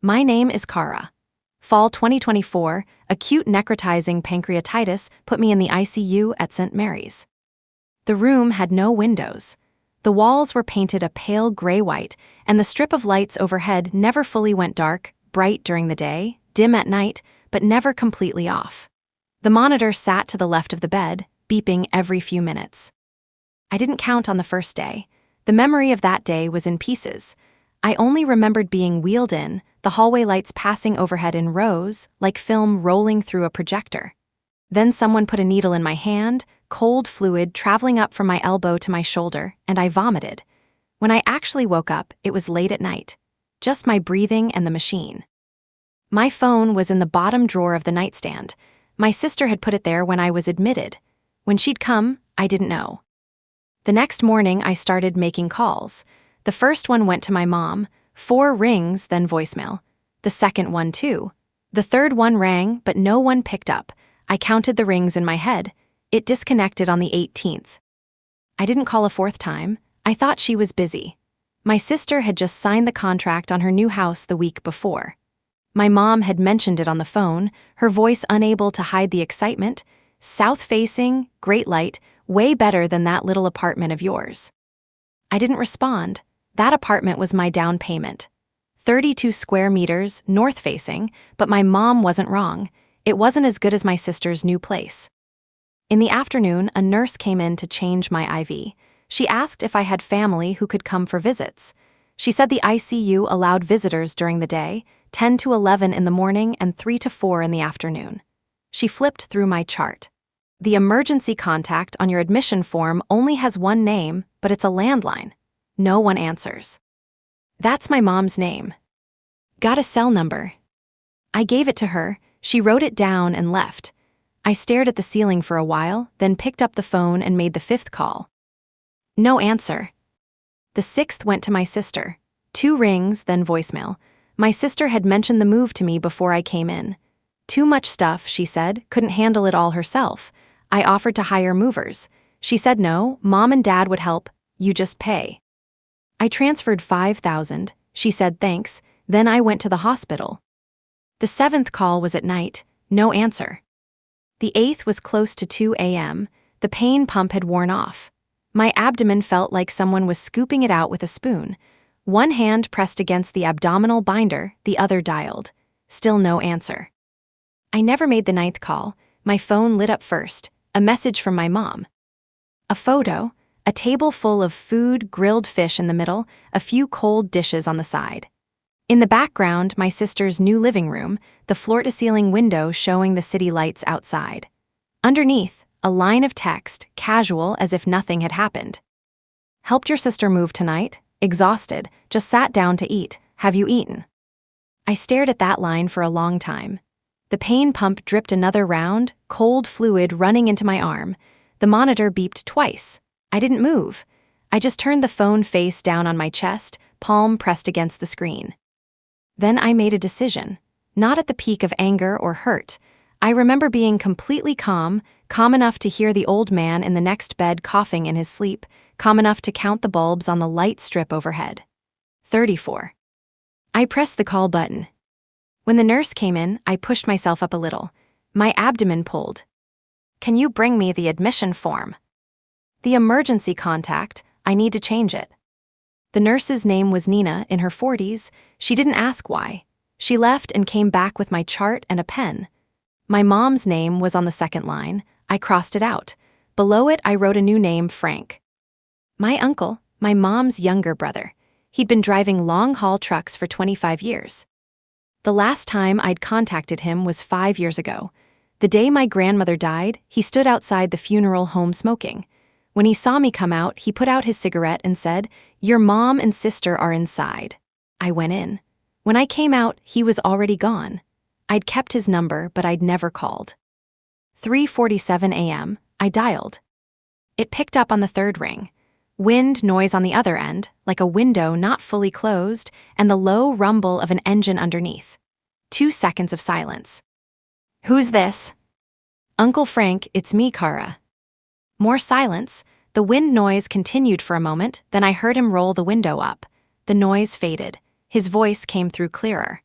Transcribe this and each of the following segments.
My name is Kara. Fall 2024, acute necrotizing pancreatitis put me in the ICU at St. Mary's. The room had no windows. The walls were painted a pale gray-white, and the strip of lights overhead never fully went dark, bright during the day, dim at night, but never completely off. The monitor sat to the left of the bed, beeping every few minutes. I didn't count on the first day. The memory of that day was in pieces. I only remembered being wheeled in, the hallway lights passing overhead in rows, like film rolling through a projector. Then someone put a needle in my hand, cold fluid traveling up from my elbow to my shoulder, and I vomited. When I actually woke up, it was late at night. Just my breathing and the machine. My phone was in the bottom drawer of the nightstand. My sister had put it there when I was admitted. When she'd come, I didn't know. The next morning, I started making calls. The first one went to my mom, 4 rings, then voicemail. The second one, too. The third one rang, but no one picked up. I counted the rings in my head. It disconnected on the 18th. I didn't call a 4th time. I thought she was busy. My sister had just signed the contract on her new house the week before. My mom had mentioned it on the phone, her voice unable to hide the excitement. South-facing, great light, way better than that little apartment of yours. I didn't respond. That apartment was my down payment. 32 square meters, north-facing, but my mom wasn't wrong. It wasn't as good as my sister's new place. In the afternoon, a nurse came in to change my IV. She asked if I had family who could come for visits. She said the ICU allowed visitors during the day, 10 to 11 in the morning and 3 to 4 in the afternoon. She flipped through my chart. The emergency contact on your admission form only has one name, but it's a landline. No one answers. That's my mom's name. Got a cell number. I gave it to her. She wrote it down and left. I stared at the ceiling for a while, then picked up the phone and made the 5th call. No answer. The 6th went to my sister. 2 rings, then voicemail. My sister had mentioned the move to me before I came in. Too much stuff, she said, couldn't handle it all herself. I offered to hire movers. She said no, Mom and Dad would help, you just pay. I transferred $5,000. She said thanks, then I went to the hospital. The 7th call was at night, no answer. The 8th was close to 2 a.m. The pain pump had worn off. My abdomen felt like someone was scooping it out with a spoon. One hand pressed against the abdominal binder, the other dialed. Still no answer. I never made the 9th call. My phone lit up first, a message from my mom. A photo, a table full of food, grilled fish in the middle, a few cold dishes on the side. In the background, my sister's new living room, the floor-to-ceiling window showing the city lights outside. Underneath, a line of text, casual as if nothing had happened. Helped your sister move tonight? Exhausted, just sat down to eat. Have you eaten? I stared at that line for a long time. The pain pump dripped another round, cold fluid running into my arm. The monitor beeped twice. I didn't move. I just turned the phone face down on my chest, palm pressed against the screen. Then I made a decision, not at the peak of anger or hurt. I remember being completely calm enough to hear the old man in the next bed coughing in his sleep, calm enough to count the bulbs on the light strip overhead. 34. I pressed the call button. When the nurse came in, I pushed myself up a little. My abdomen pulled. Can you bring me the admission form? The emergency contact, I need to change it. The nurse's name was Nina, in her 40s. She didn't ask why. She left and came back with my chart and a pen. My mom's name was on the 2nd line. I crossed it out. Below it, I wrote a new name, Frank. My uncle, my mom's younger brother. He'd been driving long-haul trucks for 25 years. The last time I'd contacted him was 5 years ago. The day my grandmother died, he stood outside the funeral home smoking. When he saw me come out, he put out his cigarette and said, "Your mom and sister are inside." I went in. When I came out, he was already gone. I'd kept his number, but I'd never called. 3:47 a.m., I dialed. It picked up on the 3rd ring. Wind noise on the other end, like a window not fully closed, and the low rumble of an engine underneath. 2 seconds of silence. Who's this? Uncle Frank, it's me, Kara. More silence. The wind noise continued for a moment, then I heard him roll the window up. The noise faded. His voice came through clearer.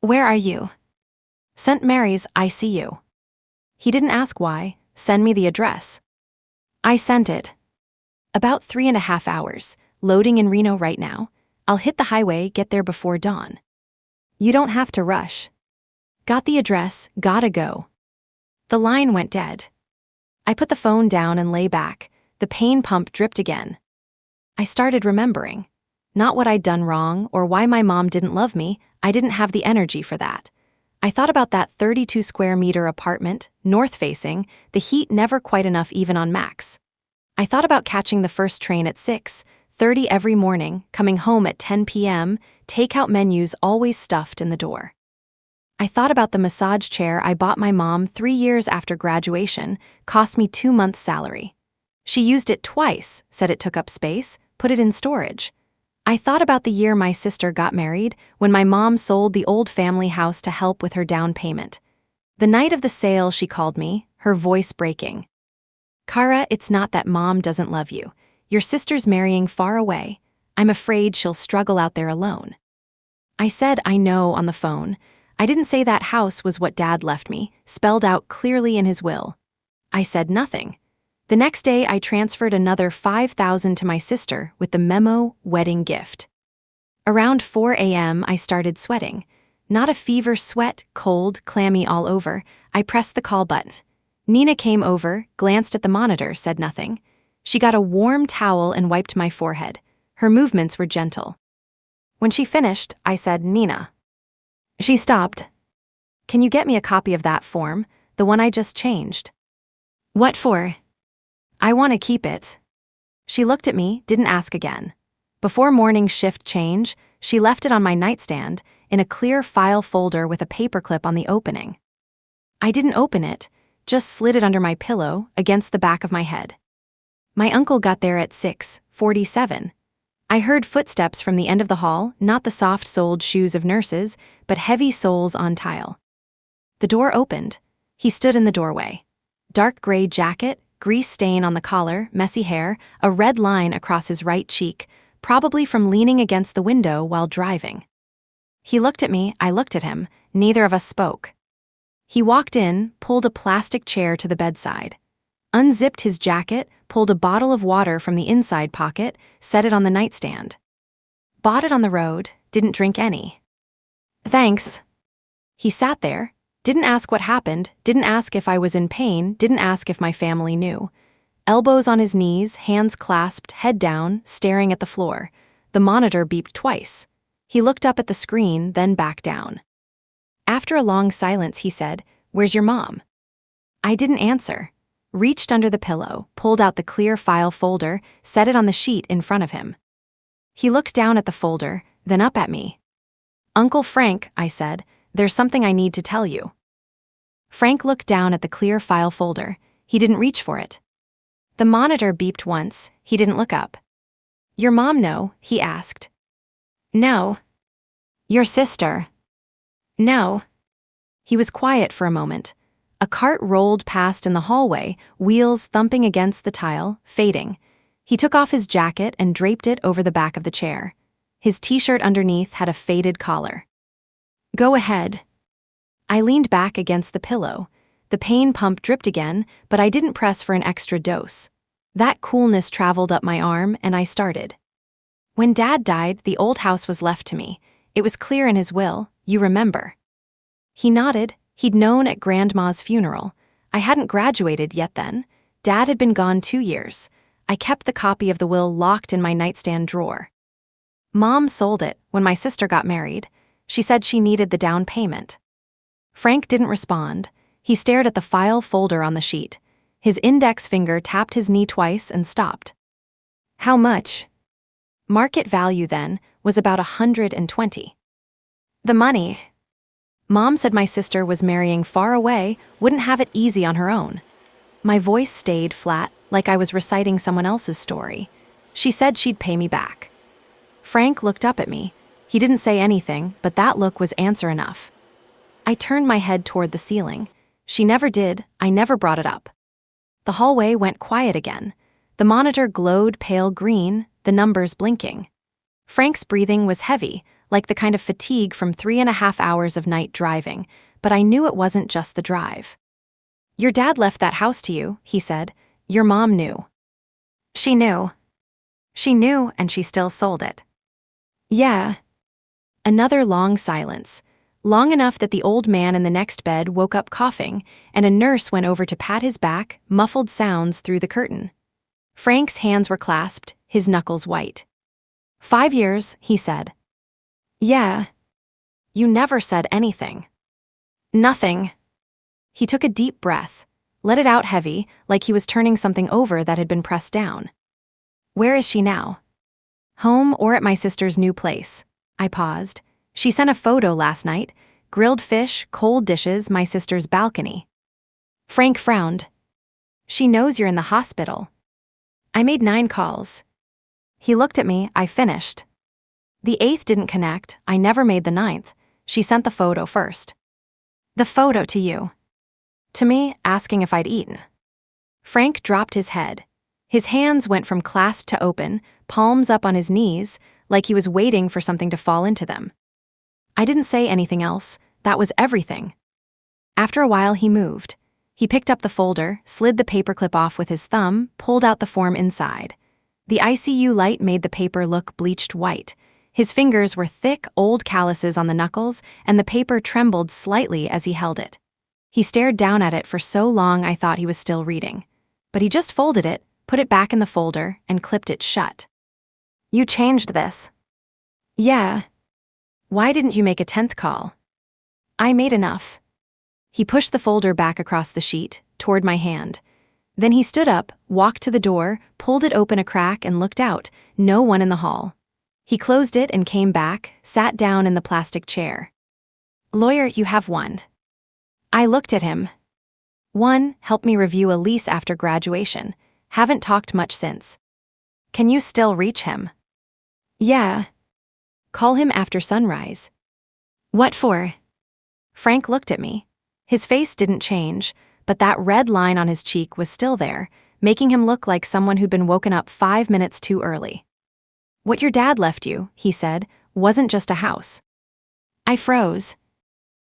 Where are you? St. Mary's ICU. He didn't ask why. Send me the address. I sent it. About 3.5 hours. Loading in Reno right now. I'll hit the highway, get there before dawn. You don't have to rush. Got the address, gotta go. The line went dead. I put the phone down and lay back. The pain pump dripped again. I started remembering. Not what I'd done wrong or why my mom didn't love me. I didn't have the energy for that. I thought about that 32 square meter apartment, north-facing, the heat never quite enough even on max. I thought about catching the first train at 6:30 every morning, coming home at 10 p.m., takeout menus always stuffed in the door. I thought about the massage chair I bought my mom 3 years after graduation, cost me 2 months' salary. She used it twice, said it took up space, put it in storage. I thought about the year my sister got married, when my mom sold the old family house to help with her down payment. The night of the sale, she called me, her voice breaking. Kara, it's not that mom doesn't love you. Your sister's marrying far away. I'm afraid she'll struggle out there alone. I said I know on the phone. I didn't say that house was what Dad left me, spelled out clearly in his will. I said nothing. The next day, I transferred another $5,000 to my sister with the memo, wedding gift. Around 4 a.m., I started sweating. Not a fever sweat, cold, clammy all over. I pressed the call button. Nina came over, glanced at the monitor, said nothing. She got a warm towel and wiped my forehead. Her movements were gentle. When she finished, I said, Nina. She stopped. Can you get me a copy of that form, the one I just changed? What for? I want to keep it. She looked at me, didn't ask again. Before morning shift change, she left it on my nightstand, in a clear file folder with a paperclip on the opening. I didn't open it, just slid it under my pillow, against the back of my head. My uncle got there at 6:47. I heard footsteps from the end of the hall, not the soft-soled shoes of nurses, but heavy soles on tile. The door opened. He stood in the doorway. Dark gray jacket, grease stain on the collar, messy hair, a red line across his right cheek, probably from leaning against the window while driving. He looked at me, I looked at him, neither of us spoke. He walked in, pulled a plastic chair to the bedside, unzipped his jacket, pulled a bottle of water from the inside pocket, set it on the nightstand. Bought it on the road, didn't drink any. Thanks. He sat there, didn't ask what happened, didn't ask if I was in pain, didn't ask if my family knew. Elbows on his knees, hands clasped, head down, staring at the floor. The monitor beeped twice. He looked up at the screen, then back down. After a long silence, he said, "Where's your mom?" I didn't answer. Reached under the pillow, pulled out the clear file folder, set it on the sheet in front of him. He looked down at the folder, then up at me. "Uncle Frank," I said, "there's something I need to tell you." Frank looked down at the clear file folder. He didn't reach for it. The monitor beeped once. He didn't look up. "Your mom know?" he asked. "No." "Your sister?" "No." He was quiet for a moment. A cart rolled past in the hallway, wheels thumping against the tile, fading. He took off his jacket and draped it over the back of the chair. His t-shirt underneath had a faded collar. "Go ahead." I leaned back against the pillow. The pain pump dripped again, but I didn't press for an extra dose. That coolness traveled up my arm, and I started. When Dad died, the old house was left to me. It was clear in his will, you remember. He nodded. He'd known at Grandma's funeral. I hadn't graduated yet then. Dad had been gone 2 years. I kept the copy of the will locked in my nightstand drawer. Mom sold it when my sister got married. She said she needed the down payment. Frank didn't respond. He stared at the file folder on the sheet. His index finger tapped his knee twice and stopped. "How much?" Market value then was about 120. "The money." Mom said my sister was marrying far away, wouldn't have it easy on her own. My voice stayed flat, like I was reciting someone else's story. She said she'd pay me back. Frank looked up at me. He didn't say anything, but that look was answer enough. I turned my head toward the ceiling. She never did. I never brought it up. The hallway went quiet again. The monitor glowed pale green, the numbers blinking. Frank's breathing was heavy, like the kind of fatigue from 3.5 hours of night driving, but I knew it wasn't just the drive. "Your dad left that house to you," he said. "Your mom knew." "She knew." "She knew, and she still sold it." "Yeah." Another long silence, long enough that the old man in the next bed woke up coughing, and a nurse went over to pat his back, muffled sounds through the curtain. Frank's hands were clasped, his knuckles white. "5 years," he said. "Yeah." "You never said anything." "Nothing." He took a deep breath, let it out heavy, like he was turning something over that had been pressed down. "Where is she now?" "Home or at my sister's new place." I paused. "She sent a photo last night. Grilled fish, cold dishes, my sister's balcony." Frank frowned. "She knows you're in the hospital." "I made 9 calls." He looked at me. I finished. "The 8th didn't connect. I never made the 9th. She sent the photo first." "The photo to you?" "To me, asking if I'd eaten." Frank dropped his head. His hands went from clasped to open, palms up on his knees, like he was waiting for something to fall into them. I didn't say anything else. That was everything. After a while, he moved. He picked up the folder, slid the paperclip off with his thumb, pulled out the form inside. The ICU light made the paper look bleached white. His fingers were thick, old calluses on the knuckles, and the paper trembled slightly as he held it. He stared down at it for so long I thought he was still reading. But he just folded it, put it back in the folder, and clipped it shut. "You changed this." "Yeah." "Why didn't you make a 10th call?" "I made enough." He pushed the folder back across the sheet, toward my hand. Then he stood up, walked to the door, pulled it open a crack and looked out. No one in the hall. He closed it and came back, sat down in the plastic chair. "Lawyer, you have one." I looked at him. "1, helped me review a lease after graduation. Haven't talked much since." "Can you still reach him?" "Yeah." "Call him after sunrise." "What for?" Frank looked at me. His face didn't change, but that red line on his cheek was still there, making him look like someone who'd been woken up 5 minutes too early. "What your dad left you," he said, "wasn't just a house." I froze.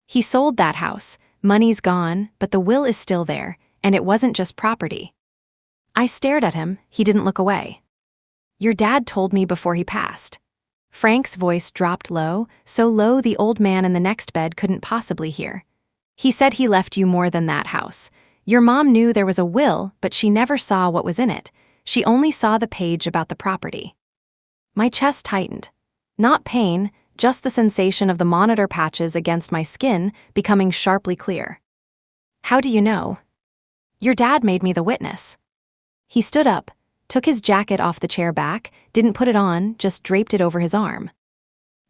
"He sold that house. Money's gone, but the will is still there, and it wasn't just property." I stared at him. He didn't look away. "Your dad told me before he passed." Frank's voice dropped low, so low the old man in the next bed couldn't possibly hear. "He said he left you more than that house. Your mom knew there was a will, but she never saw what was in it. She only saw the page about the property." My chest tightened. Not pain, just the sensation of the monitor patches against my skin becoming sharply clear. "How do you know?" "Your dad made me the witness." He stood up, took his jacket off the chair back, didn't put it on, just draped it over his arm.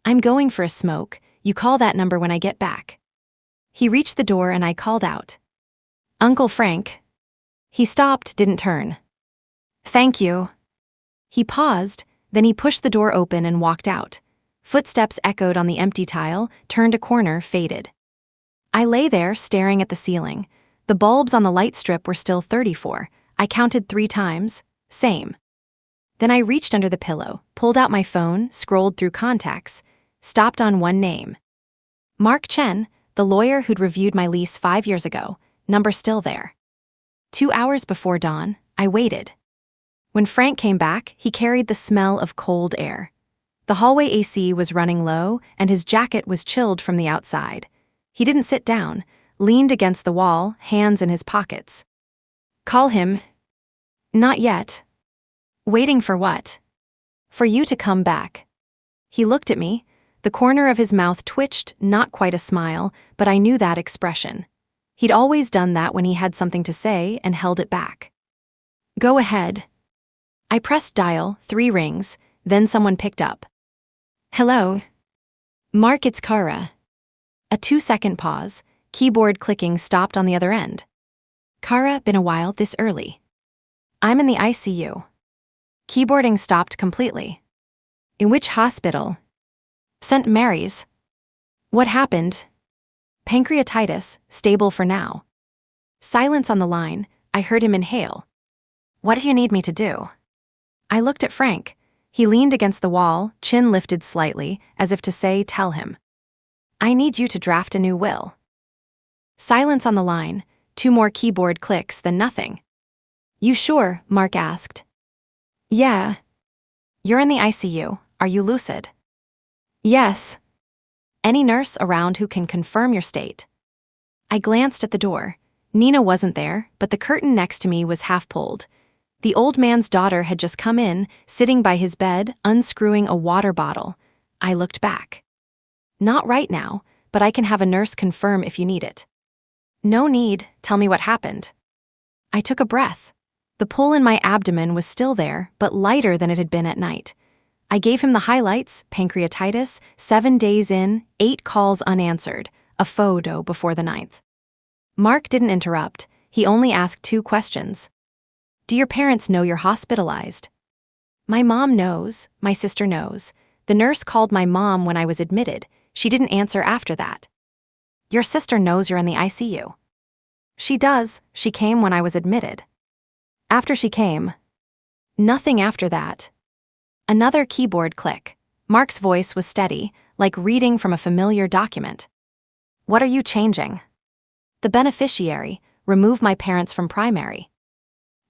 "I'm going for a smoke. You call that number when I get back." He reached the door and I called out, "Uncle Frank." He stopped, didn't turn. "Thank you." He paused, then he pushed the door open and walked out. Footsteps echoed on the empty tile, turned a corner, faded. I lay there, staring at the ceiling. The bulbs on the light strip were still 34. I counted 3 times. Same. Then I reached under the pillow, pulled out my phone, scrolled through contacts, stopped on one name. Mark Chen, the lawyer who'd reviewed my lease 5 years ago, number still there. 2 hours before dawn, I waited. When Frank came back, he carried the smell of cold air. The hallway AC was running low, and his jacket was chilled from the outside. He didn't sit down, leaned against the wall, hands in his pockets. "Call him." "Not yet." "Waiting for what?" "For you to come back." He looked at me. The corner of his mouth twitched, not quite a smile, but I knew that expression. He'd always done that when he had something to say and held it back. "Go ahead." I pressed dial, 3 rings, then someone picked up. "Hello." "Mark, it's Kara." A 2-second pause, keyboard clicking stopped on the other end. "Kara, been a while, this early." "I'm in the ICU." Keyboarding stopped completely. "In which hospital?" "St. Mary's." "What happened?" "Pancreatitis, stable for now." Silence on the line. I heard him inhale. "What do you need me to do?" I looked at Frank. He leaned against the wall, chin lifted slightly, as if to say, "Tell him. I need you to draft a new will." Silence on the line, 2 more keyboard clicks, then nothing. "You sure?" Mark asked. "Yeah." "You're in the ICU. Are you lucid?" "Yes." "Any nurse around who can confirm your state?" I glanced at the door. Nina wasn't there, but the curtain next to me was half pulled. The old man's daughter had just come in, sitting by his bed, unscrewing a water bottle. I looked back. "Not right now, but I can have a nurse confirm if you need it." "No need, tell me what happened." I took a breath. The pull in my abdomen was still there, but lighter than it had been at night. I gave him the highlights: pancreatitis, 7 days in, 8 calls unanswered, a photo before the 9th. Mark didn't interrupt, he only asked 2 questions. "Do your parents know you're hospitalized?" "My mom knows, my sister knows. The nurse called my mom when I was admitted. She didn't answer after that." "Your sister knows you're in the ICU?" "She does, she came when I was admitted." "After she came?" "Nothing after that." Another keyboard click. Mark's voice was steady, like reading from a familiar document. "What are you changing?" "The beneficiary, remove my parents from primary."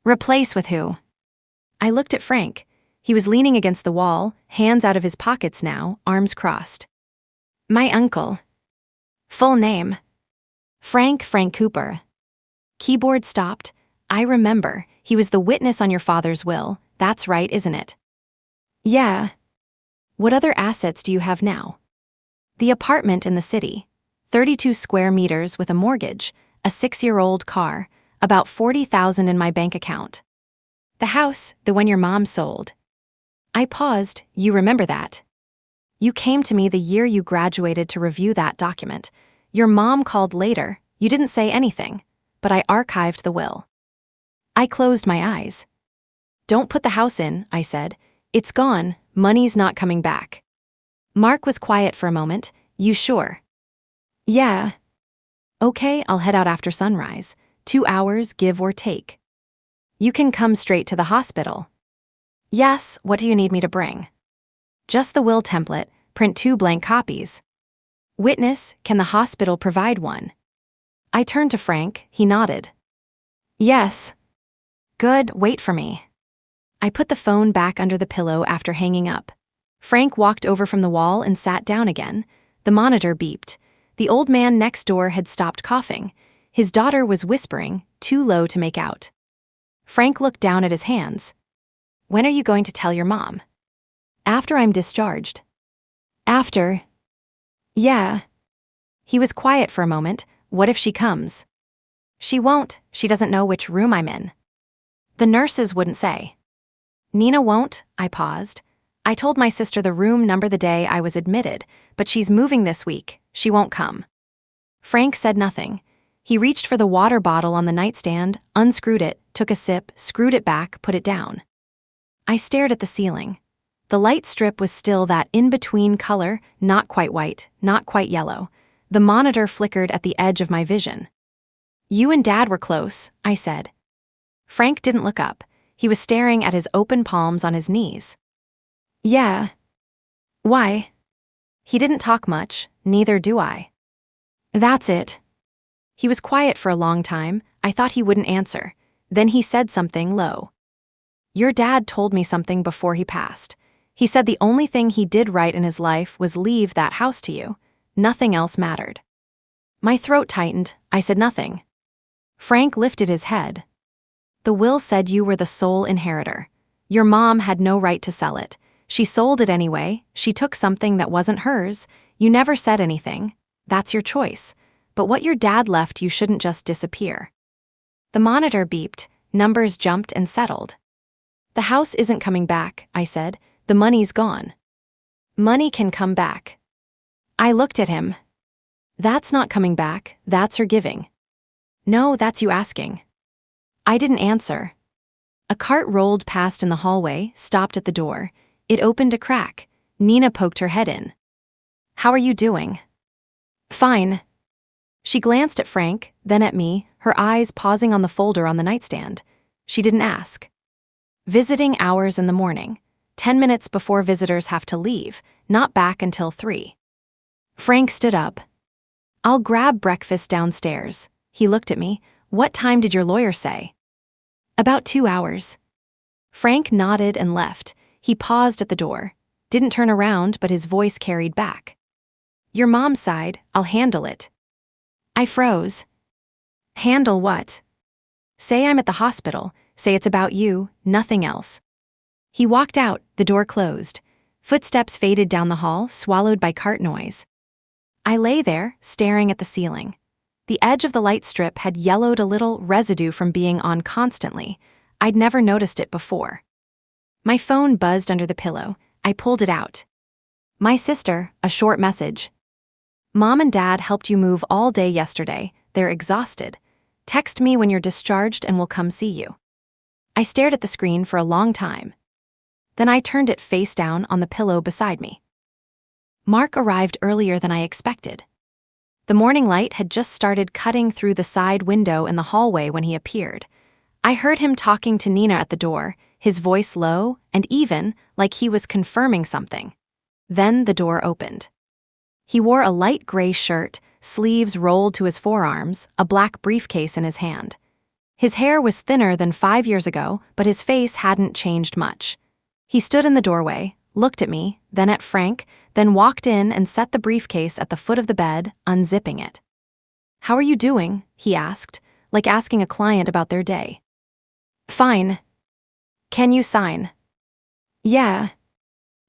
"Replace with who?" I looked at Frank. He was leaning against the wall, hands out of his pockets now, arms crossed. "My uncle." "Full name?" Frank Cooper." Keyboard stopped. "I remember, he was the witness on your father's will. That's right, isn't it?" "Yeah." "What other assets do you have now?" "The apartment in the city. 32 square meters with a mortgage, a 6-year-old car, about 40,000 in my bank account." "The house, the one your mom sold." I paused. "You remember that?" "You came to me the year you graduated to review that document. Your mom called later. You didn't say anything, but I archived the will." I closed my eyes. "Don't put the house in," I said. "It's gone, money's not coming back." Mark was quiet for a moment. "You sure?" "Yeah." "Okay, I'll head out after sunrise. 2 hours, give or take." "You can come straight to the hospital." "Yes, what do you need me to bring?" "Just the will template, print 2 blank copies." "Witness, can the hospital provide one?" I turned to Frank, he nodded. "Yes." "Good, wait for me." I put the phone back under the pillow after hanging up. Frank walked over from the wall and sat down again. The monitor beeped. The old man next door had stopped coughing. His daughter was whispering, too low to make out. Frank looked down at his hands. "When are you going to tell your mom?" "After I'm discharged." "After?" "Yeah." He was quiet for a moment. "What if she comes?" "She won't, she doesn't know which room I'm in." "The nurses wouldn't say." "Nina won't?" I paused. "I told my sister the room number the day I was admitted, but she's moving this week. She won't come." Frank said nothing. He reached for the water bottle on the nightstand, unscrewed it, took a sip, screwed it back, put it down. I stared at the ceiling. The light strip was still that in-between color, not quite white, not quite yellow. The monitor flickered at the edge of my vision. "You and Dad were close," I said. Frank didn't look up. He was staring at his open palms on his knees. "Yeah." "Why?" He didn't talk much, neither do I. "That's it." He was quiet for a long time. I thought he wouldn't answer. Then he said something low. "Your dad told me something before he passed. He said the only thing he did right in his life was leave that house to you. Nothing else mattered." My throat tightened. I said nothing. Frank lifted his head. "The will said you were the sole inheritor. Your mom had no right to sell it. She sold it anyway. She took something that wasn't hers. You never said anything. That's your choice. But what your dad left you shouldn't just disappear." The monitor beeped. Numbers jumped and settled. "The house isn't coming back," I said. "The money's gone." "Money can come back." I looked at him. "That's not coming back, that's her giving." "No, that's you asking." I didn't answer. A cart rolled past in the hallway, stopped at the door. It opened a crack. Nina poked her head in. "How are you doing?" "Fine." She glanced at Frank, then at me, her eyes pausing on the folder on the nightstand. She didn't ask. "Visiting hours in the morning. 10 minutes before visitors have to leave, not back until 3. Frank stood up. I'll grab breakfast downstairs. He looked at me. What time did your lawyer say? About 2 hours. Frank nodded and left. He paused at the door. Didn't turn around, but his voice carried back. Your mom's side, I'll handle it. I froze. Handle what? Say I'm at the hospital. Say it's about you, nothing else. He walked out, the door closed. Footsteps faded down the hall, swallowed by cart noise. I lay there, staring at the ceiling. The edge of the light strip had yellowed a little, residue from being on constantly. I'd never noticed it before. My phone buzzed under the pillow. I pulled it out. My sister, a short message. Mom and Dad helped you move all day yesterday. They're exhausted. Text me when you're discharged and we'll come see you. I stared at the screen for a long time. Then I turned it face down on the pillow beside me. Mark arrived earlier than I expected. The morning light had just started cutting through the side window in the hallway when he appeared. I heard him talking to Nina at the door, his voice low and even, like he was confirming something. Then the door opened. He wore a light gray shirt, sleeves rolled to his forearms, a black briefcase in his hand. His hair was thinner than 5 years ago, but his face hadn't changed much. He stood in the doorway, looked at me, then at Frank, then walked in and set the briefcase at the foot of the bed, unzipping it. How are you doing? He asked, like asking a client about their day. Fine. Can you sign? Yeah.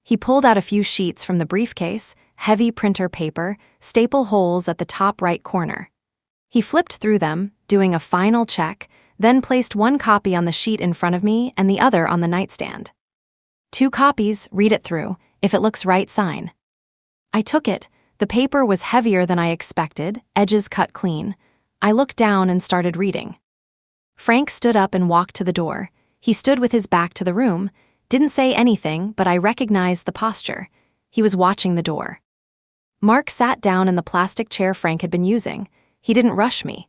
He pulled out a few sheets from the briefcase, heavy printer paper, staple holes at the top right corner. He flipped through them, doing a final check, then placed one copy on the sheet in front of me and the other on the nightstand. 2 copies, read it through. If it looks right, sign. I took it. The paper was heavier than I expected, edges cut clean. I looked down and started reading. Frank stood up and walked to the door. He stood with his back to the room, didn't say anything, but I recognized the posture. He was watching the door. Mark sat down in the plastic chair Frank had been using. He didn't rush me.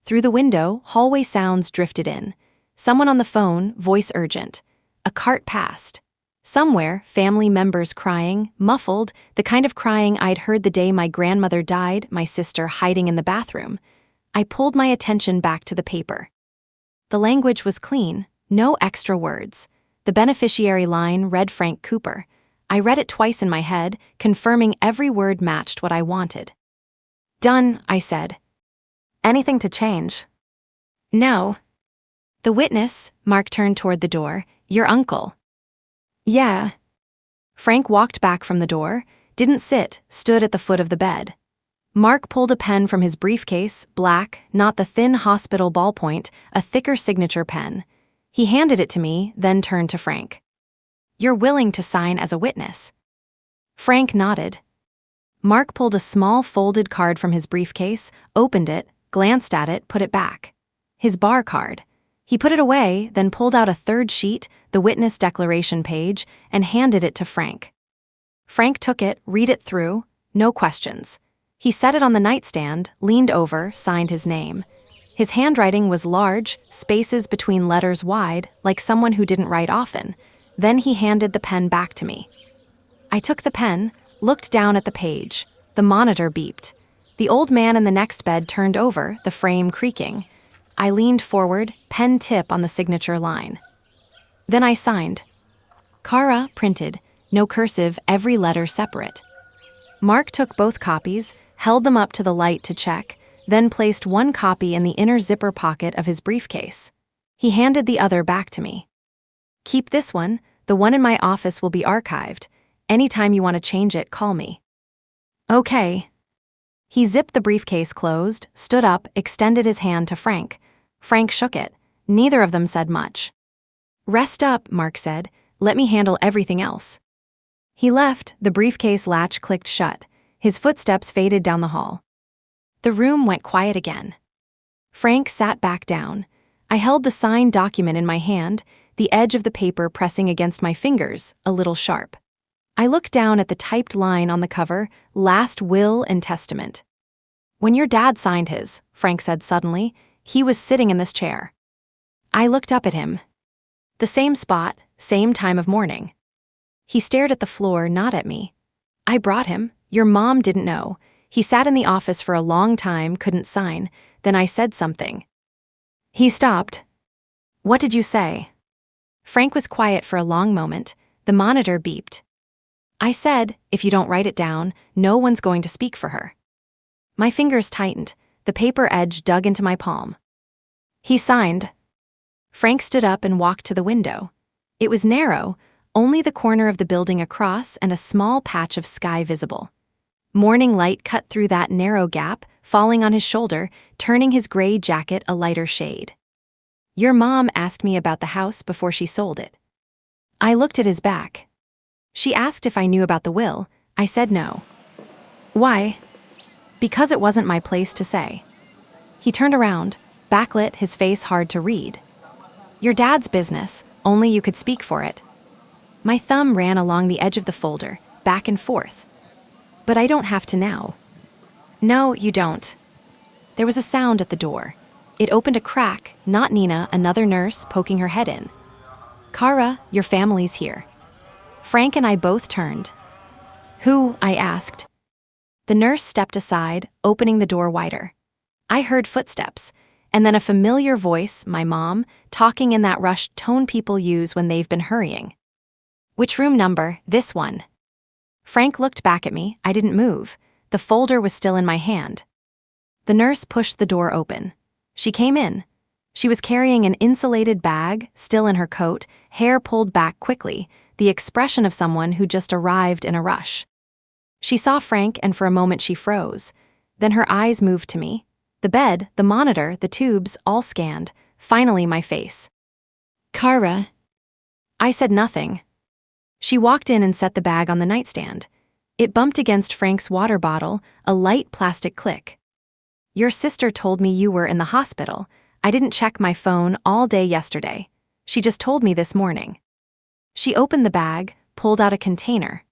Through the window, hallway sounds drifted in. Someone on the phone, voice urgent. A cart passed. Somewhere, family members crying, muffled, the kind of crying I'd heard the day my grandmother died, my sister hiding in the bathroom. I pulled my attention back to the paper. The language was clean, no extra words. The beneficiary line read Frank Cooper. I read it twice in my head, confirming every word matched what I wanted. Done, I said. Anything to change? No. The witness, Mark turned toward the door, your uncle. Yeah. Frank walked back from the door, didn't sit, stood at the foot of the bed. Mark pulled a pen from his briefcase, black, not the thin hospital ballpoint, a thicker signature pen. He handed it to me, then turned to Frank. You're willing to sign as a witness? Frank nodded. Mark pulled a small folded card from his briefcase, opened it, glanced at it, put it back. His bar card. He put it away, then pulled out a third sheet, the witness declaration page, and handed it to Frank. Frank took it, read it through, no questions. He set it on the nightstand, leaned over, signed his name. His handwriting was large, spaces between letters wide, like someone who didn't write often. Then he handed the pen back to me. I took the pen, looked down at the page. The monitor beeped. The old man in the next bed turned over, the frame creaking. I leaned forward, pen tip on the signature line. Then I signed. Kara printed, no cursive, every letter separate. Mark took both copies, held them up to the light to check, then placed one copy in the inner zipper pocket of his briefcase. He handed the other back to me. Keep this one, the one in my office will be archived. Anytime you want to change it, call me. Okay. He zipped the briefcase closed, stood up, extended his hand to Frank. Frank shook it. Neither of them said much. Rest up, Mark said. Let me handle everything else. He left, the briefcase latch clicked shut. His footsteps faded down the hall. The room went quiet again. Frank sat back down. I held the signed document in my hand, the edge of the paper pressing against my fingers, a little sharp. I looked down at the typed line on the cover, Last Will and Testament. When your dad signed his, Frank said suddenly, he was sitting in this chair. I looked up at him. The same spot, same time of morning. He stared at the floor, not at me. I brought him. Your mom didn't know. He sat in the office for a long time, couldn't sign. Then I said something. He stopped. What did you say? Frank was quiet for a long moment. The monitor beeped. I said, if you don't write it down, no one's going to speak for her. My fingers tightened. The paper edge dug into my palm. He signed. Frank stood up and walked to the window. It was narrow, only the corner of the building across and a small patch of sky visible. Morning light cut through that narrow gap, falling on his shoulder, turning his gray jacket a lighter shade. Your mom asked me about the house before she sold it. I looked at his back. She asked if I knew about the will. I said no. Why? Because it wasn't my place to say. He turned around, backlit, his face hard to read. Your dad's business, only you could speak for it. My thumb ran along the edge of the folder, back and forth. But I don't have to now. No, you don't. There was a sound at the door. It opened a crack, not Nina, another nurse, poking her head in. Kara, your family's here. Frank and I both turned. Who? I asked. The nurse stepped aside, opening the door wider. I heard footsteps, and then a familiar voice, my mom, talking in that rushed tone people use when they've been hurrying. Which room number? This one. Frank looked back at me. I didn't move. The folder was still in my hand. The nurse pushed the door open. She came in. She was carrying an insulated bag, still in her coat, hair pulled back quickly, the expression of someone who just arrived in a rush. She saw Frank, and for a moment she froze. Then her eyes moved to me. The bed, the monitor, the tubes, all scanned. Finally, my face. Kara. I said nothing. She walked in and set the bag on the nightstand. It bumped against Frank's water bottle, a light plastic click. Your sister told me you were in the hospital. I didn't check my phone all day yesterday. She just told me this morning. She opened the bag, pulled out a container.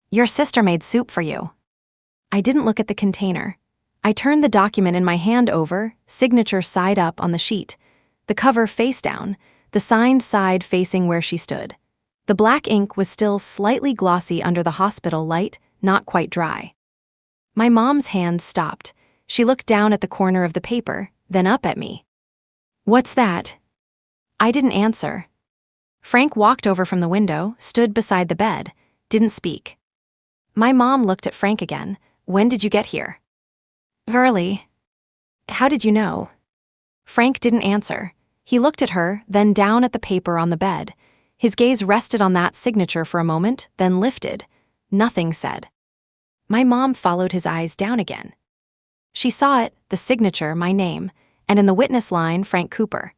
Your sister made soup for you. I didn't look at the container. I turned the document in my hand over, signature side up on the sheet, the cover face down, the signed side facing where she stood. The black ink was still slightly glossy under the hospital light, not quite dry. My mom's hand stopped. She looked down at the corner of the paper, then up at me. What's that? I didn't answer. Frank walked over from the window, stood beside the bed, didn't speak. My mom looked at Frank again. When did you get here? Early. How did you know? Frank didn't answer. He looked at her, then down at the paper on the bed. His gaze rested on that signature for a moment, then lifted. Nothing said. My mom followed his eyes down again. She saw it, the signature, my name, and in the witness line, Frank Cooper.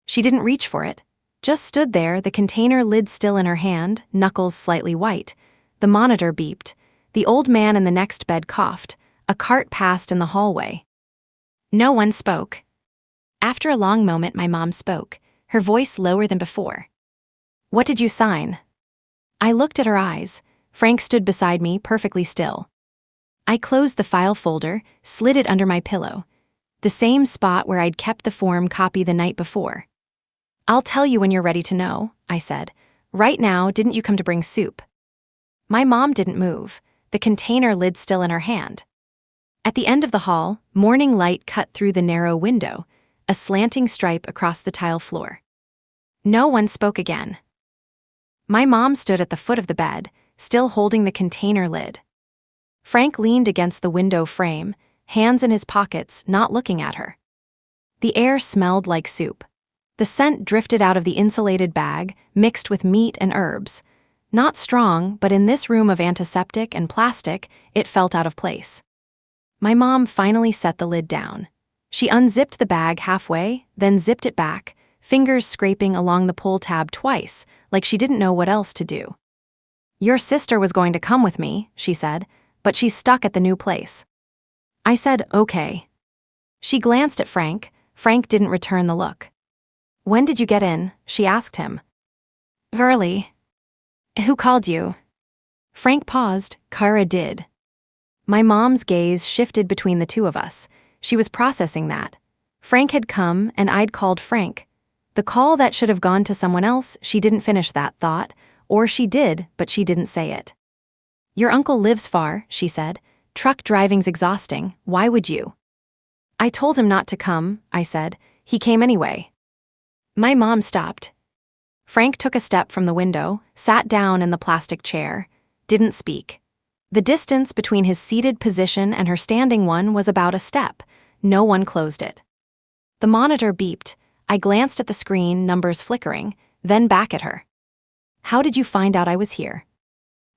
She didn't reach for it, just stood there, the container lid still in her hand, knuckles slightly white. The monitor beeped. The old man in the next bed coughed. A cart passed in the hallway. No one spoke. After a long moment, my mom spoke, her voice lower than before. What did you sign? I looked at her eyes. Frank stood beside me, perfectly still. I closed the file folder, slid it under my pillow. The same spot where I'd kept the form copy the night before. I'll tell you when you're ready to know, I said. Right now, didn't you come to bring soup? My mom didn't move, the container lid still in her hand. At the end of the hall, morning light cut through the narrow window, a slanting stripe across the tile floor. No one spoke again. My mom stood at the foot of the bed, still holding the container lid. Frank leaned against the window frame, hands in his pockets, not looking at her. The air smelled like soup. The scent drifted out of the insulated bag, mixed with meat and herbs. Not strong, but in this room of antiseptic and plastic, it felt out of place. My mom finally set the lid down. She unzipped the bag halfway, then zipped it back, fingers scraping along the pull tab twice, like she didn't know what else to do. Your sister was going to come with me, she said, but she's stuck at the new place. I said, okay. She glanced at Frank. Frank didn't return the look. When did you get in? She asked him. Early. Who called you? Frank paused. Kara did. My mom's gaze shifted between the two of us. She was processing that. Frank had come, and I'd called Frank. The call that should have gone to someone else, she didn't finish that thought, Or she did, but she didn't say it. Your uncle lives far, she said. Truck driving's exhausting, why would you? I told him not to come, I said. He came anyway. My mom stopped. Frank took a step from the window, sat down in the plastic chair, didn't speak. The distance between his seated position and her standing one was about a step. No one closed it. The monitor beeped. I glanced at the screen, numbers flickering, then back at her. How did you find out I was here?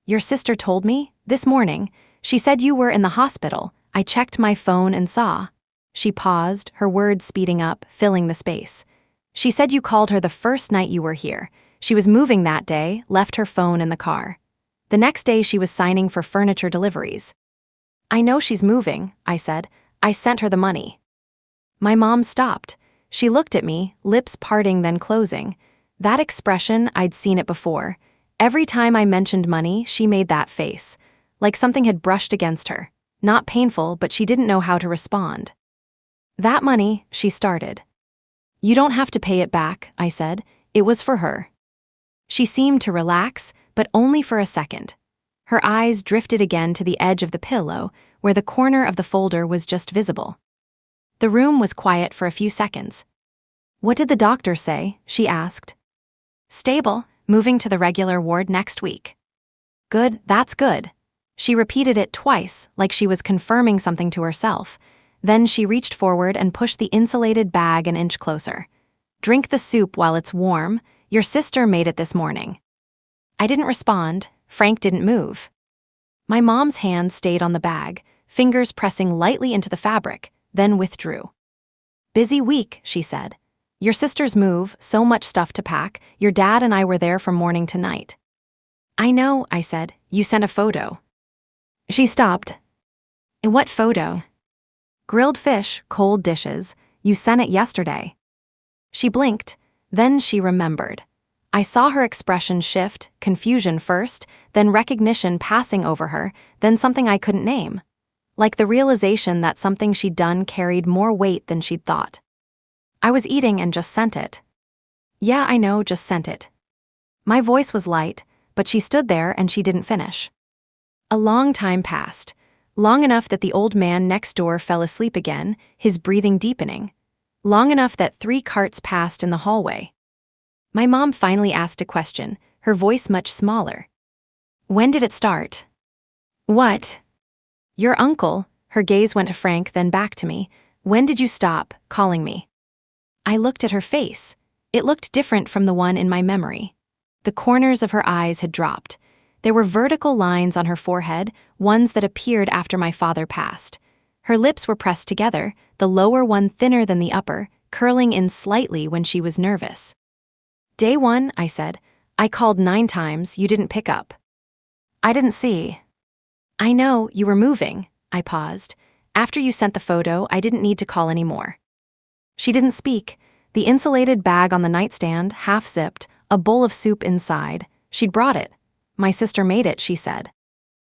Your sister told me, this morning. She said you were in the hospital. I checked my phone and saw. She paused, her words speeding up, filling the space. She said you called her the first night you were here. She was moving that day, left her phone in the car. The next day she was signing for furniture deliveries. I know she's moving, I said. I sent her the money. My mom stopped. She looked at me, lips parting then closing. That expression, I'd seen it before. Every time I mentioned money, she made that face, like something had brushed against her. Not painful, but she didn't know how to respond. That money, she started. You don't have to pay it back, I said. It was for her. She seemed to relax, but only for a second. Her eyes drifted again to the edge of the pillow, where the corner of the folder was just visible. The room was quiet for a few seconds. What did the doctor say? She asked. Stable, moving to the regular ward next week. Good, that's good. She repeated it twice, like she was confirming something to herself. Then she reached forward and pushed the insulated bag an inch closer. Drink the soup while it's warm. Your sister made it this morning. I didn't respond. Frank didn't move. My mom's hand stayed on the bag, fingers pressing lightly into the fabric, then withdrew. Busy week, she said. Your sister's move, so much stuff to pack. Your dad and I were there from morning to night. I know, I said. You sent a photo. She stopped. What photo? Grilled fish, cold dishes. You sent it yesterday. She blinked, then she remembered. I saw her expression shift, confusion first, then recognition passing over her, then something I couldn't name. Like the realization that something she'd done carried more weight than she'd thought. I was eating and just sent it. Yeah, I know, just sent it. My voice was light, but she stood there and she didn't finish. A long time passed, long enough that the old man next door fell asleep again, his breathing deepening. Long enough that 3 carts passed in the hallway. My mom finally asked a question, her voice much smaller. When did it start? What? Your uncle, her gaze went to Frank then back to me. When did you stop calling me? I looked at her face. It looked different from the one in my memory. The corners of her eyes had dropped. There were vertical lines on her forehead, ones that appeared after my father passed. Her lips were pressed together, the lower one thinner than the upper, curling in slightly when she was nervous. Day 1, I said. I called 9 times, you didn't pick up. I didn't see. I know, you were moving. I paused. After you sent the photo, I didn't need to call anymore. She didn't speak. The insulated bag on the nightstand, half-zipped, a bowl of soup inside. She'd brought it. My sister made it, she said.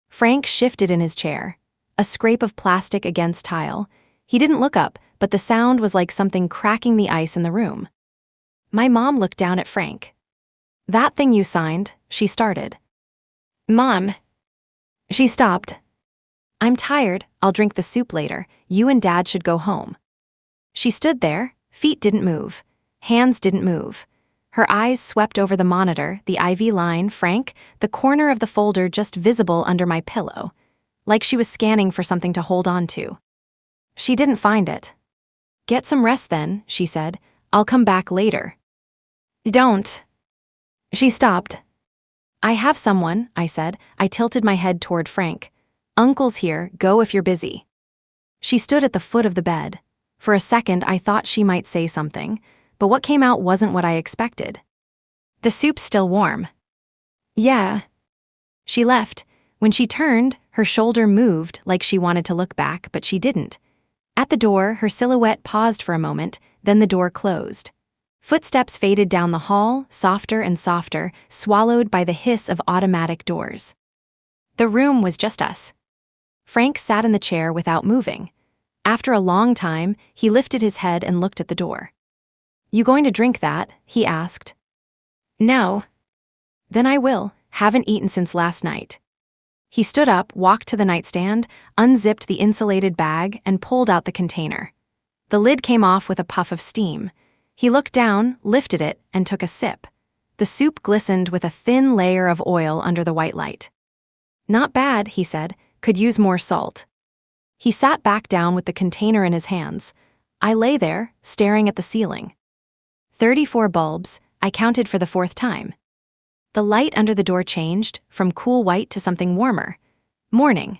Frank shifted in his chair. A scrape of plastic against tile. He didn't look up, but the sound was like something cracking the ice in the room. My mom looked down at Frank. That thing you signed, she started. Mom. She stopped. I'm tired, I'll drink the soup later. You and Dad should go home. She stood there, feet didn't move, hands didn't move. Her eyes swept over the monitor, the IV line, Frank, the corner of the folder just visible under my pillow, like she was scanning for something to hold on to. She didn't find it. Get some rest then, she said. I'll come back later. Don't. She stopped. I have someone, I said. I tilted my head toward Frank. Uncle's here, go if you're busy. She stood at the foot of the bed. For a second, I thought she might say something, but what came out wasn't what I expected. The soup's still warm. Yeah. She left. When she turned, her shoulder moved like she wanted to look back, but she didn't. At the door, her silhouette paused for a moment, then the door closed. Footsteps faded down the hall, softer and softer, swallowed by the hiss of automatic doors. The room was just us. Frank sat in the chair without moving. After a long time, he lifted his head and looked at the door. You going to drink that? He asked. No. Then I will. Haven't eaten since last night. He stood up, walked to the nightstand, unzipped the insulated bag, and pulled out the container. The lid came off with a puff of steam. He looked down, lifted it, and took a sip. The soup glistened with a thin layer of oil under the white light. Not bad, he said. Could use more salt. He sat back down with the container in his hands. I lay there, staring at the ceiling. 34 bulbs, I counted for the fourth time. The light under the door changed, from cool white to something warmer. Morning.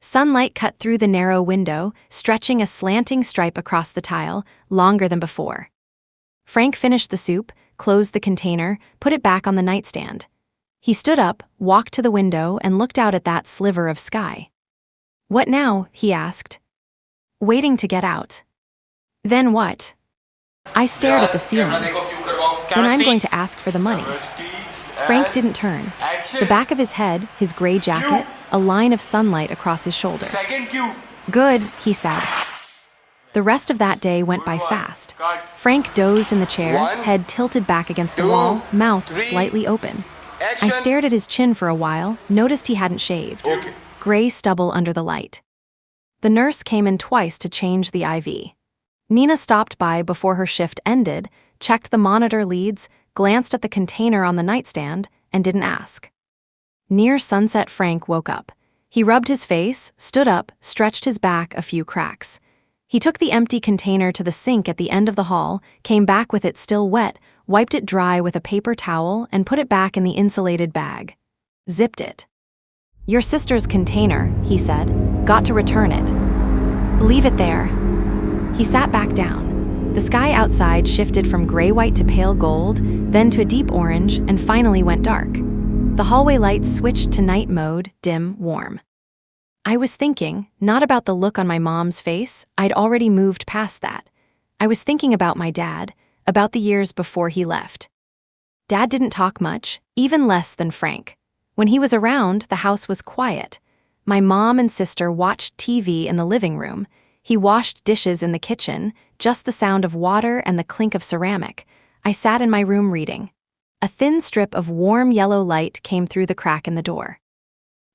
Sunlight cut through the narrow window, stretching a slanting stripe across the tile, longer than before. Frank finished the soup, closed the container, put it back on the nightstand. He stood up, walked to the window, and looked out at that sliver of sky. What now? He asked. Waiting to get out. Then what? I stared at the ceiling. Then I'm going to ask for the money. Frank didn't turn. The back of his head, his gray jacket, a line of sunlight across his shoulder. Good, he said. The rest of that day went by fast. Frank dozed in the chair, head tilted back against the wall, mouth slightly open. I stared at his chin for a while, noticed he hadn't shaved. Gray stubble under the light. The nurse came in twice to change the IV. Nina stopped by before her shift ended, checked the monitor leads, glanced at the container on the nightstand, and didn't ask. Near sunset, Frank woke up. He rubbed his face, stood up, stretched his back a few cracks. He took the empty container to the sink at the end of the hall, came back with it still wet, wiped it dry with a paper towel, and put it back in the insulated bag. Zipped it. Your sister's container, he said. Got to return it. Leave it there. He sat back down. The sky outside shifted from gray-white to pale gold, then to a deep orange, and finally went dark. The hallway lights switched to night mode, dim, warm. I was thinking, not about the look on my mom's face, I'd already moved past that. I was thinking about my dad, about the years before he left. Dad didn't talk much, even less than Frank. When he was around, the house was quiet. My mom and sister watched TV in the living room. He washed dishes in the kitchen, just the sound of water and the clink of ceramic. I sat in my room reading. A thin strip of warm yellow light came through the crack in the door.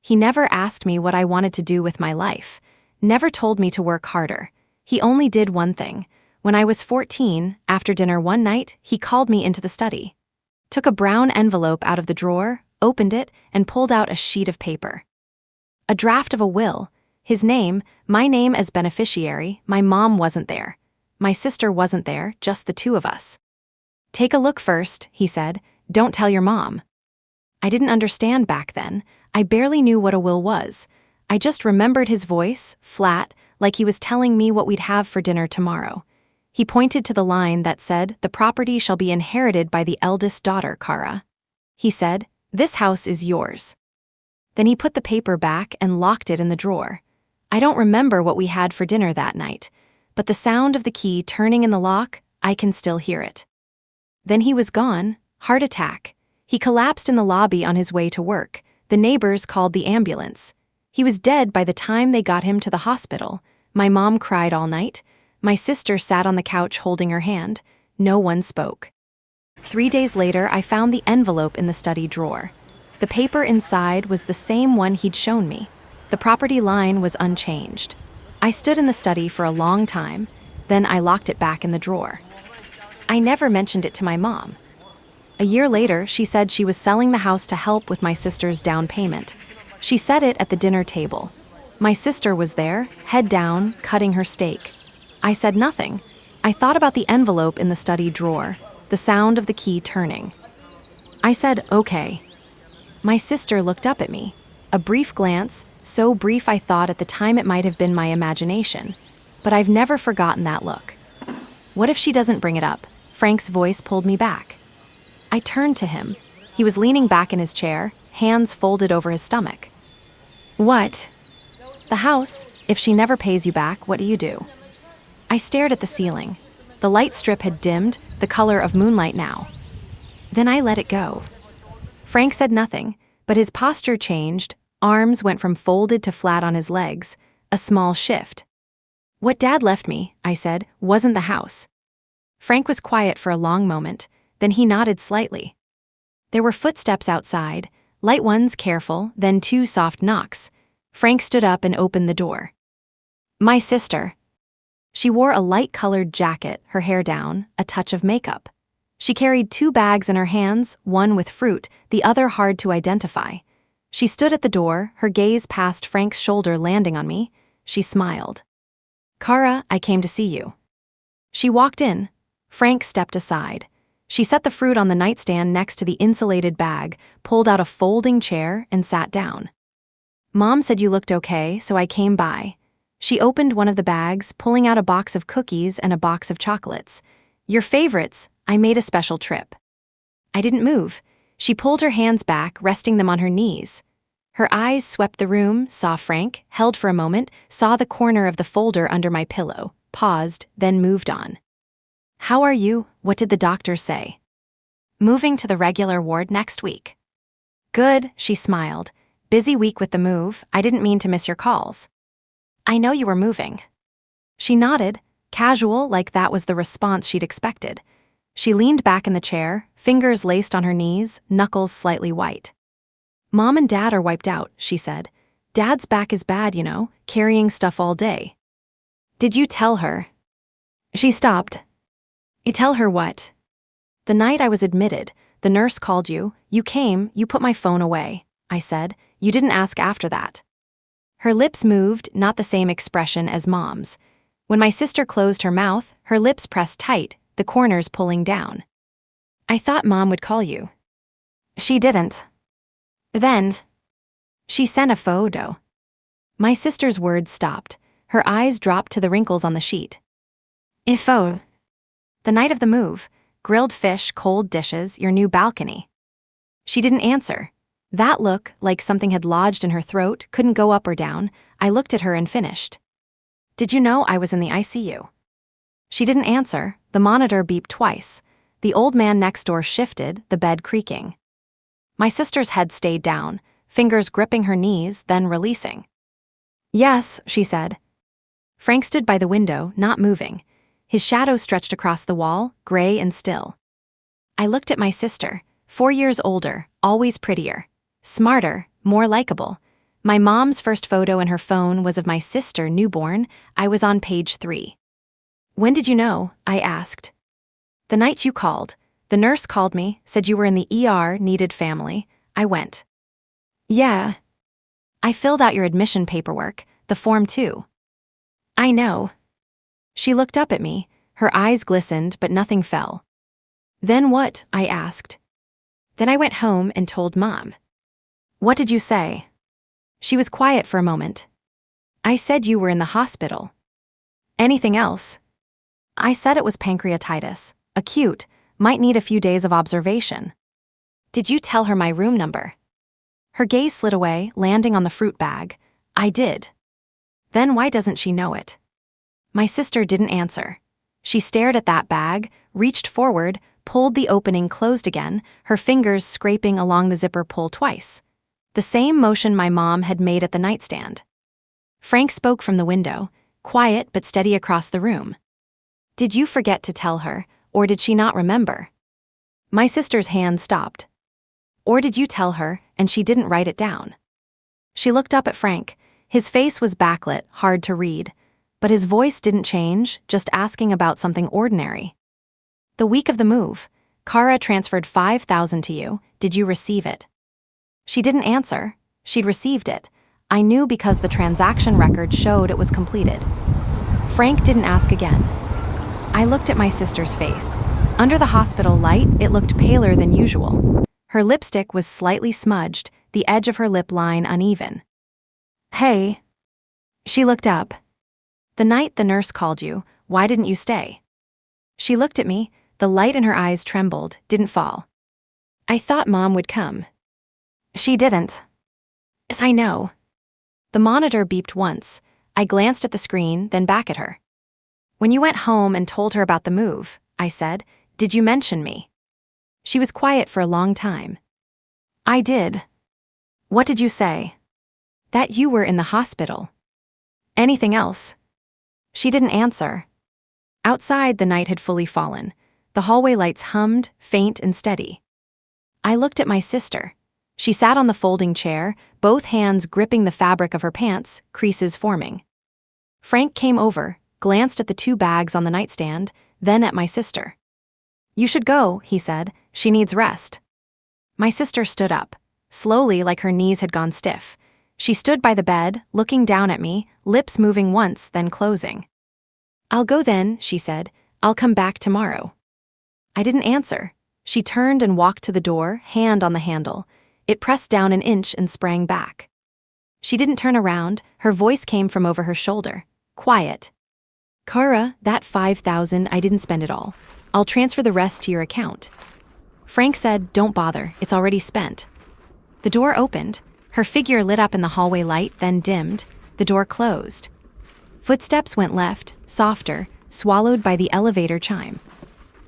He never asked me what I wanted to do with my life, never told me to work harder. He only did one thing. When I was 14, after dinner one night, he called me into the study. Took a brown envelope out of the drawer, opened it, and pulled out a sheet of paper. A draft of a will. His name, my name as beneficiary. My mom wasn't there. My sister wasn't there, just the two of us. Take a look first, he said. Don't tell your mom. I didn't understand back then. I barely knew what a will was. I just remembered his voice, flat, like he was telling me what we'd have for dinner tomorrow. He pointed to the line that said, the property shall be inherited by the eldest daughter, Kara. He said, this house is yours. Then he put the paper back and locked it in the drawer. I don't remember what we had for dinner that night, but the sound of the key turning in the lock, I can still hear it. Then he was gone, heart attack. He collapsed in the lobby on his way to work. The neighbors called the ambulance. He was dead by the time they got him to the hospital. My mom cried all night. My sister sat on the couch holding her hand. No one spoke. 3 days later, I found the envelope in the study drawer. The paper inside was the same one he'd shown me. The property line was unchanged. I stood in the study for a long time, then I locked it back in the drawer. I never mentioned it to my mom. A year later, she said she was selling the house to help with my sister's down payment. She said it at the dinner table. My sister was there, head down, cutting her steak. I said nothing. I thought about the envelope in the study drawer, the sound of the key turning. I said, okay. My sister looked up at me. A brief glance, so brief I thought at the time it might have been my imagination. But I've never forgotten that look. What if she doesn't bring it up? Frank's voice pulled me back. I turned to him. He was leaning back in his chair, hands folded over his stomach. What? The house. If she never pays you back, what do you do? I stared at the ceiling. The light strip had dimmed, the color of moonlight now. Then I let it go. Frank said nothing, but his posture changed. Arms went from folded to flat on his legs, a small shift. What Dad left me, I said, wasn't the house. Frank was quiet for a long moment, then he nodded slightly. There were footsteps outside, light ones careful, then two soft knocks. Frank stood up and opened the door. My sister. She wore a light-colored jacket, her hair down, a touch of makeup. She carried two bags in her hands, one with fruit, the other hard to identify. She stood at the door, her gaze past Frank's shoulder landing on me. She smiled. Kara, I came to see you. She walked in. Frank stepped aside. She set the fruit on the nightstand next to the insulated bag, pulled out a folding chair, and sat down. Mom said you looked okay, so I came by. She opened one of the bags, pulling out a box of cookies and a box of chocolates. Your favorites. I made a special trip. I didn't move. She pulled her hands back, resting them on her knees. Her eyes swept the room, saw Frank, held for a moment, saw the corner of the folder under my pillow, paused, then moved on. How are you? What did the doctor say? Moving to the regular ward next week. Good, she smiled. Busy week with the move. I didn't mean to miss your calls. I know you were moving. She nodded, casual, like that was the response she'd expected. She leaned back in the chair, fingers laced on her knees, knuckles slightly white. Mom and Dad are wiped out, she said. Dad's back is bad, you know, carrying stuff all day. Did you tell her? She stopped. You tell her what? The night I was admitted, the nurse called you, you came, you put my phone away, I said. You didn't ask after that. Her lips moved, not the same expression as Mom's. When my sister closed her mouth, her lips pressed tight, the corners pulling down. I thought Mom would call you. She didn't. Then, she sent a photo. My sister's words stopped. Her eyes dropped to the wrinkles on the sheet. The night of the move, grilled fish, cold dishes, your new balcony. She didn't answer. That look, like something had lodged in her throat, couldn't go up or down. I looked at her and finished. Did you know I was in the ICU? She didn't answer. The monitor beeped twice. The old man next door shifted, the bed creaking. My sister's head stayed down, fingers gripping her knees, then releasing. Yes, she said. Frank stood by the window, not moving. His shadow stretched across the wall, gray and still. I looked at my sister, 4 years older, always prettier, smarter, more likable. My mom's first photo in her phone was of my sister, newborn. I was on page 3. When did you know? I asked. The night you called. The nurse called me, said you were in the ER, needed family. I went. Yeah. I filled out your admission paperwork, the form too. I know. She looked up at me, her eyes glistened but nothing fell. Then what? I asked. Then I went home and told Mom. What did you say? She was quiet for a moment. I said you were in the hospital. Anything else? I said it was pancreatitis, acute, might need a few days of observation. Did you tell her my room number? Her gaze slid away, landing on the fruit bag. I did. Then why doesn't she know it? My sister didn't answer. She stared at that bag, reached forward, pulled the opening closed again, her fingers scraping along the zipper pull twice. The same motion my mom had made at the nightstand. Frank spoke from the window, quiet but steady across the room. Did you forget to tell her, or did she not remember? My sister's hand stopped. Or did you tell her, and she didn't write it down? She looked up at Frank. His face was backlit, hard to read. But his voice didn't change, just asking about something ordinary. The week of the move, Kara transferred $5,000 to you. Did you receive it? She didn't answer. She'd received it. I knew because the transaction record showed it was completed. Frank didn't ask again. I looked at my sister's face. Under the hospital light, it looked paler than usual. Her lipstick was slightly smudged, the edge of her lip line uneven. Hey. She looked up. The night the nurse called you, why didn't you stay? She looked at me, the light in her eyes trembled, didn't fall. I thought Mom would come. She didn't. Yes, I know. The monitor beeped once. I glanced at the screen, then back at her. When you went home and told her about the move, I said, did you mention me? She was quiet for a long time. I did. What did you say? That you were in the hospital. Anything else? She didn't answer. Outside, the night had fully fallen. The hallway lights hummed, faint and steady. I looked at my sister. She sat on the folding chair, both hands gripping the fabric of her pants, creases forming. Frank came over, glanced at the 2 bags on the nightstand, then at my sister. "You should go," he said. "She needs rest." My sister stood up, slowly like her knees had gone stiff. She stood by the bed, looking down at me, lips moving once, then closing. "I'll go then," she said. "I'll come back tomorrow." I didn't answer. She turned and walked to the door, hand on the handle. It pressed down an inch and sprang back. She didn't turn around. Her voice came from over her shoulder. Quiet. "Kara, that 5,000, I didn't spend it all. I'll transfer the rest to your account." Frank said, "Don't bother, it's already spent." The door opened. Her figure lit up in the hallway light, then dimmed. The door closed. Footsteps went left, softer, swallowed by the elevator chime.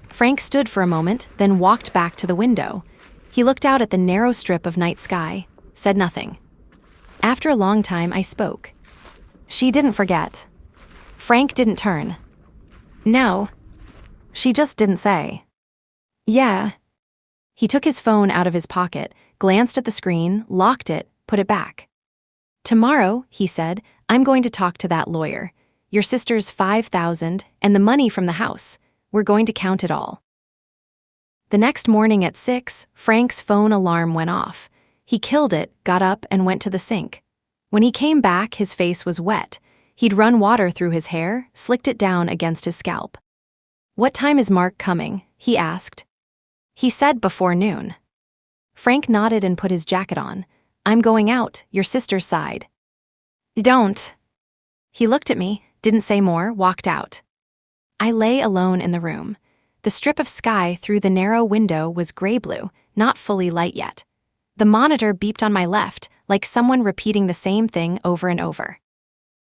Frank stood for a moment, then walked back to the window. He looked out at the narrow strip of night sky, said nothing. After a long time, I spoke. "She didn't forget." Frank didn't turn. "No." "She just didn't say." "Yeah." He took his phone out of his pocket, glanced at the screen, locked it, put it back. "Tomorrow," he said, "I'm going to talk to that lawyer. Your sister's 5,000 and the money from the house. We're going to count it all." The next morning at 6, Frank's phone alarm went off. He killed it, got up, and went to the sink. When he came back, his face was wet. He'd run water through his hair, slicked it down against his scalp. "What time is Mark coming?" he asked. He said before noon. Frank nodded and put his jacket on. "I'm going out," your sister sighed. "Don't." He looked at me, didn't say more, walked out. I lay alone in the room. The strip of sky through the narrow window was gray-blue, not fully light yet. The monitor beeped on my left, like someone repeating the same thing over and over.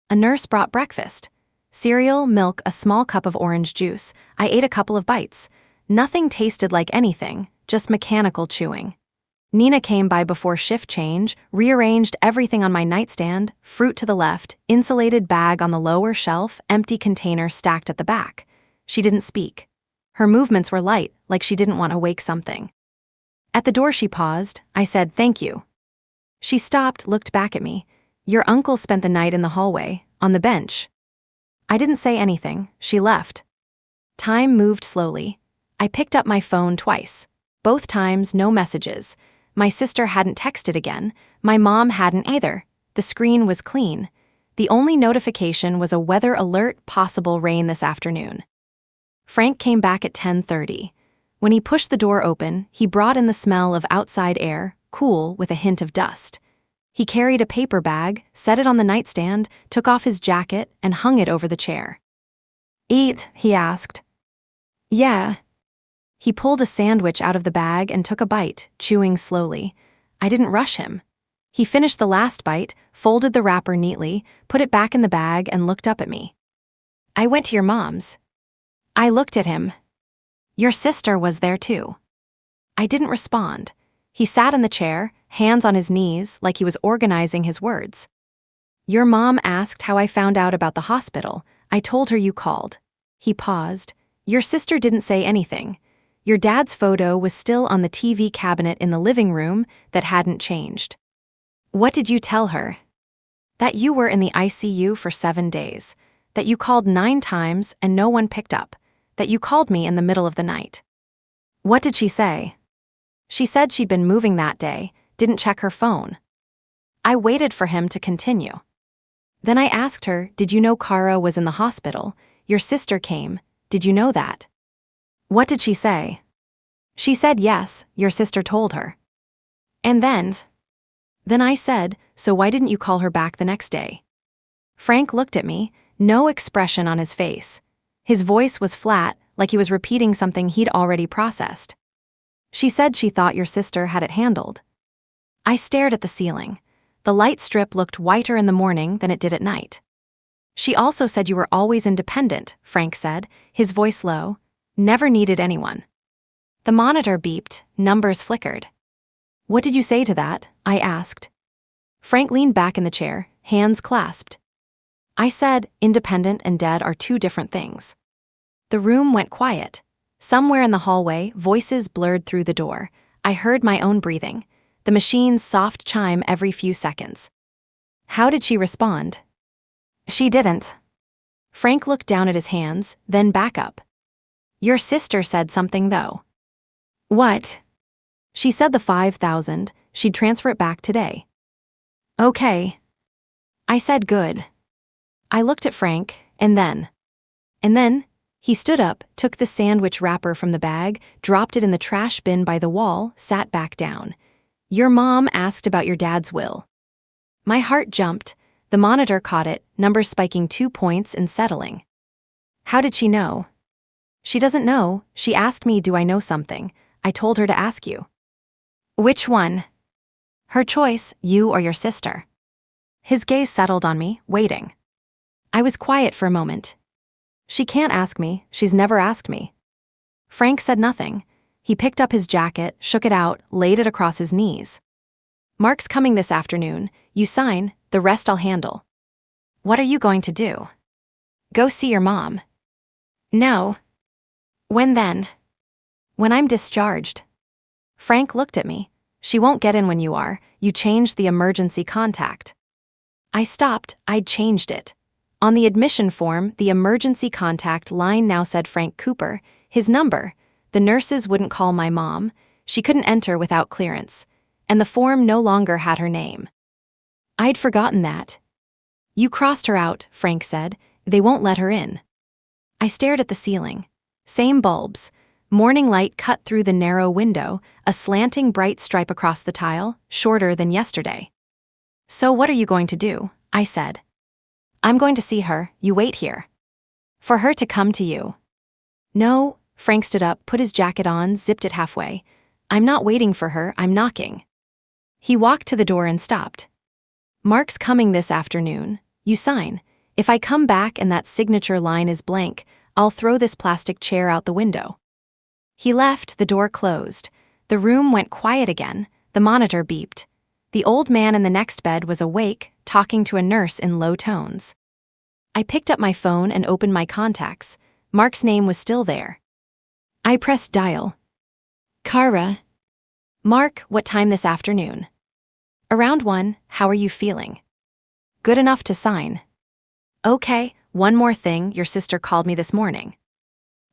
A nurse brought breakfast. Cereal, milk, a small cup of orange juice. I ate a couple of bites. Nothing tasted like anything, just mechanical chewing. Nina came by before shift change, rearranged everything on my nightstand, fruit to the left, insulated bag on the lower shelf, empty container stacked at the back. She didn't speak. Her movements were light, like she didn't want to wake something. At the door she paused. I said, "Thank you." She stopped, looked back at me. "Your uncle spent the night in the hallway, on the bench." I didn't say anything. She left. Time moved slowly. I picked up my phone twice. Both times, no messages. My sister hadn't texted again. My mom hadn't either. The screen was clean. The only notification was a weather alert, possible rain this afternoon. Frank came back at 10:30. When he pushed the door open, he brought in the smell of outside air, cool with a hint of dust. He carried a paper bag, set it on the nightstand, took off his jacket, and hung it over the chair. "Eat?" he asked. "Yeah." He pulled a sandwich out of the bag and took a bite, chewing slowly. I didn't rush him. He finished the last bite, folded the wrapper neatly, put it back in the bag, and looked up at me. "I went to your mom's." I looked at him. "Your sister was there too." I didn't respond. He sat in the chair, hands on his knees, like he was organizing his words. "Your mom asked how I found out about the hospital. I told her you called." He paused. "Your sister didn't say anything. Your dad's photo was still on the TV cabinet in the living room that hadn't changed." "What did you tell her?" "That you were in the ICU for 7 days. That you called 9 times and no one picked up. That you called me in the middle of the night." "What did she say?" "She said she'd been moving that day, didn't check her phone." I waited for him to continue. Then I asked her, "Did you know Kara was in the hospital? Your sister came. Did you know that?" "What did she say?" "She said yes, your sister told her." "And then?" "Then I said, so why didn't you call her back the next day?" Frank looked at me, no expression on his face. His voice was flat, like he was repeating something he'd already processed. "She said she thought your sister had it handled." I stared at the ceiling. The light strip looked whiter in the morning than it did at night. "She also said you were always independent," Frank said, his voice low. "Never needed anyone." The monitor beeped, numbers flickered. "What did you say to that?" I asked. Frank leaned back in the chair, hands clasped. I said, "Independent and dead are 2 different things." The room went quiet. Somewhere in the hallway, voices blurred through the door. I heard my own breathing, the machine's soft chime every few seconds. How did she respond? She didn't. Frank looked down at his hands, then back up. Your sister said something, though. What? She said the 5,000, she'd transfer it back today. Okay. I said good. I looked at Frank, and then, he stood up, took the sandwich wrapper from the bag, dropped it in the trash bin by the wall, sat back down. Your mom asked about your dad's will. My heart jumped. The monitor caught it, numbers spiking 2 points and settling. How did she know? She doesn't know. She asked me, do I know something? I told her to ask you. Which one? Her choice, you or your sister. His gaze settled on me, waiting. I was quiet for a moment. She can't ask me, she's never asked me. Frank said nothing. He picked up his jacket, shook it out, laid it across his knees. Mark's coming this afternoon. You sign, the rest I'll handle. What are you going to do? Go see your mom. No. When then? When I'm discharged. Frank looked at me. She won't get in when you are. You changed the emergency contact. I stopped. I'd changed it. On the admission form, the emergency contact line now said Frank Cooper, his number. The nurses wouldn't call my mom. She couldn't enter without clearance. And the form no longer had her name. I'd forgotten that. You crossed her out, Frank said. They won't let her in. I stared at the ceiling. Same bulbs. Morning light cut through the narrow window, a slanting bright stripe across the tile, shorter than yesterday. So what are you going to do? I said. I'm going to see her, you wait here. For her to come to you. No, Frank stood up, put his jacket on, zipped it halfway. I'm not waiting for her, I'm knocking. He walked to the door and stopped. Mark's coming this afternoon. You sign. If I come back and that signature line is blank, I'll throw this plastic chair out the window. He left, the door closed. The room went quiet again. The monitor beeped. The old man in the next bed was awake, talking to a nurse in low tones. I picked up my phone and opened my contacts. Mark's name was still there. I pressed dial. Kara. Mark, what time this afternoon? Around 1, how are you feeling? Good enough to sign. Okay, one more thing, your sister called me this morning.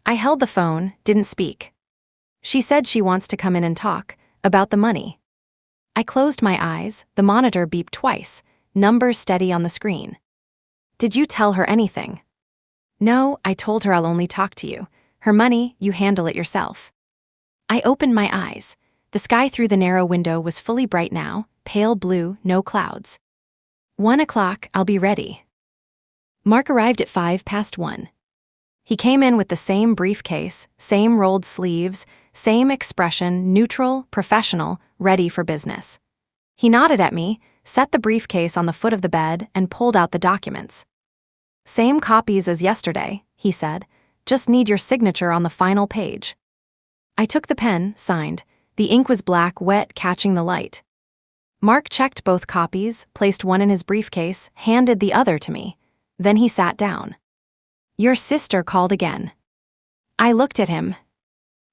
I held the phone, didn't speak. She said she wants to come in and talk, about the money. I closed my eyes, the monitor beeped twice, numbers steady on the screen. Did you tell her anything? No, I told her I'll only talk to you. Her money, you handle it yourself. I opened my eyes. The sky through the narrow window was fully bright now, pale blue, no clouds. 1 o'clock, I'll be ready. Mark arrived at 1:05. He came in with the same briefcase, same rolled sleeves, same expression, neutral, professional, ready for business. He nodded at me, set the briefcase on the foot of the bed, and pulled out the documents. Same copies as yesterday, he said, just need your signature on the final page. I took the pen, signed. The ink was black, wet, catching the light. Mark checked both copies, placed one in his briefcase, handed the other to me. Then he sat down. Your sister called again. I looked at him.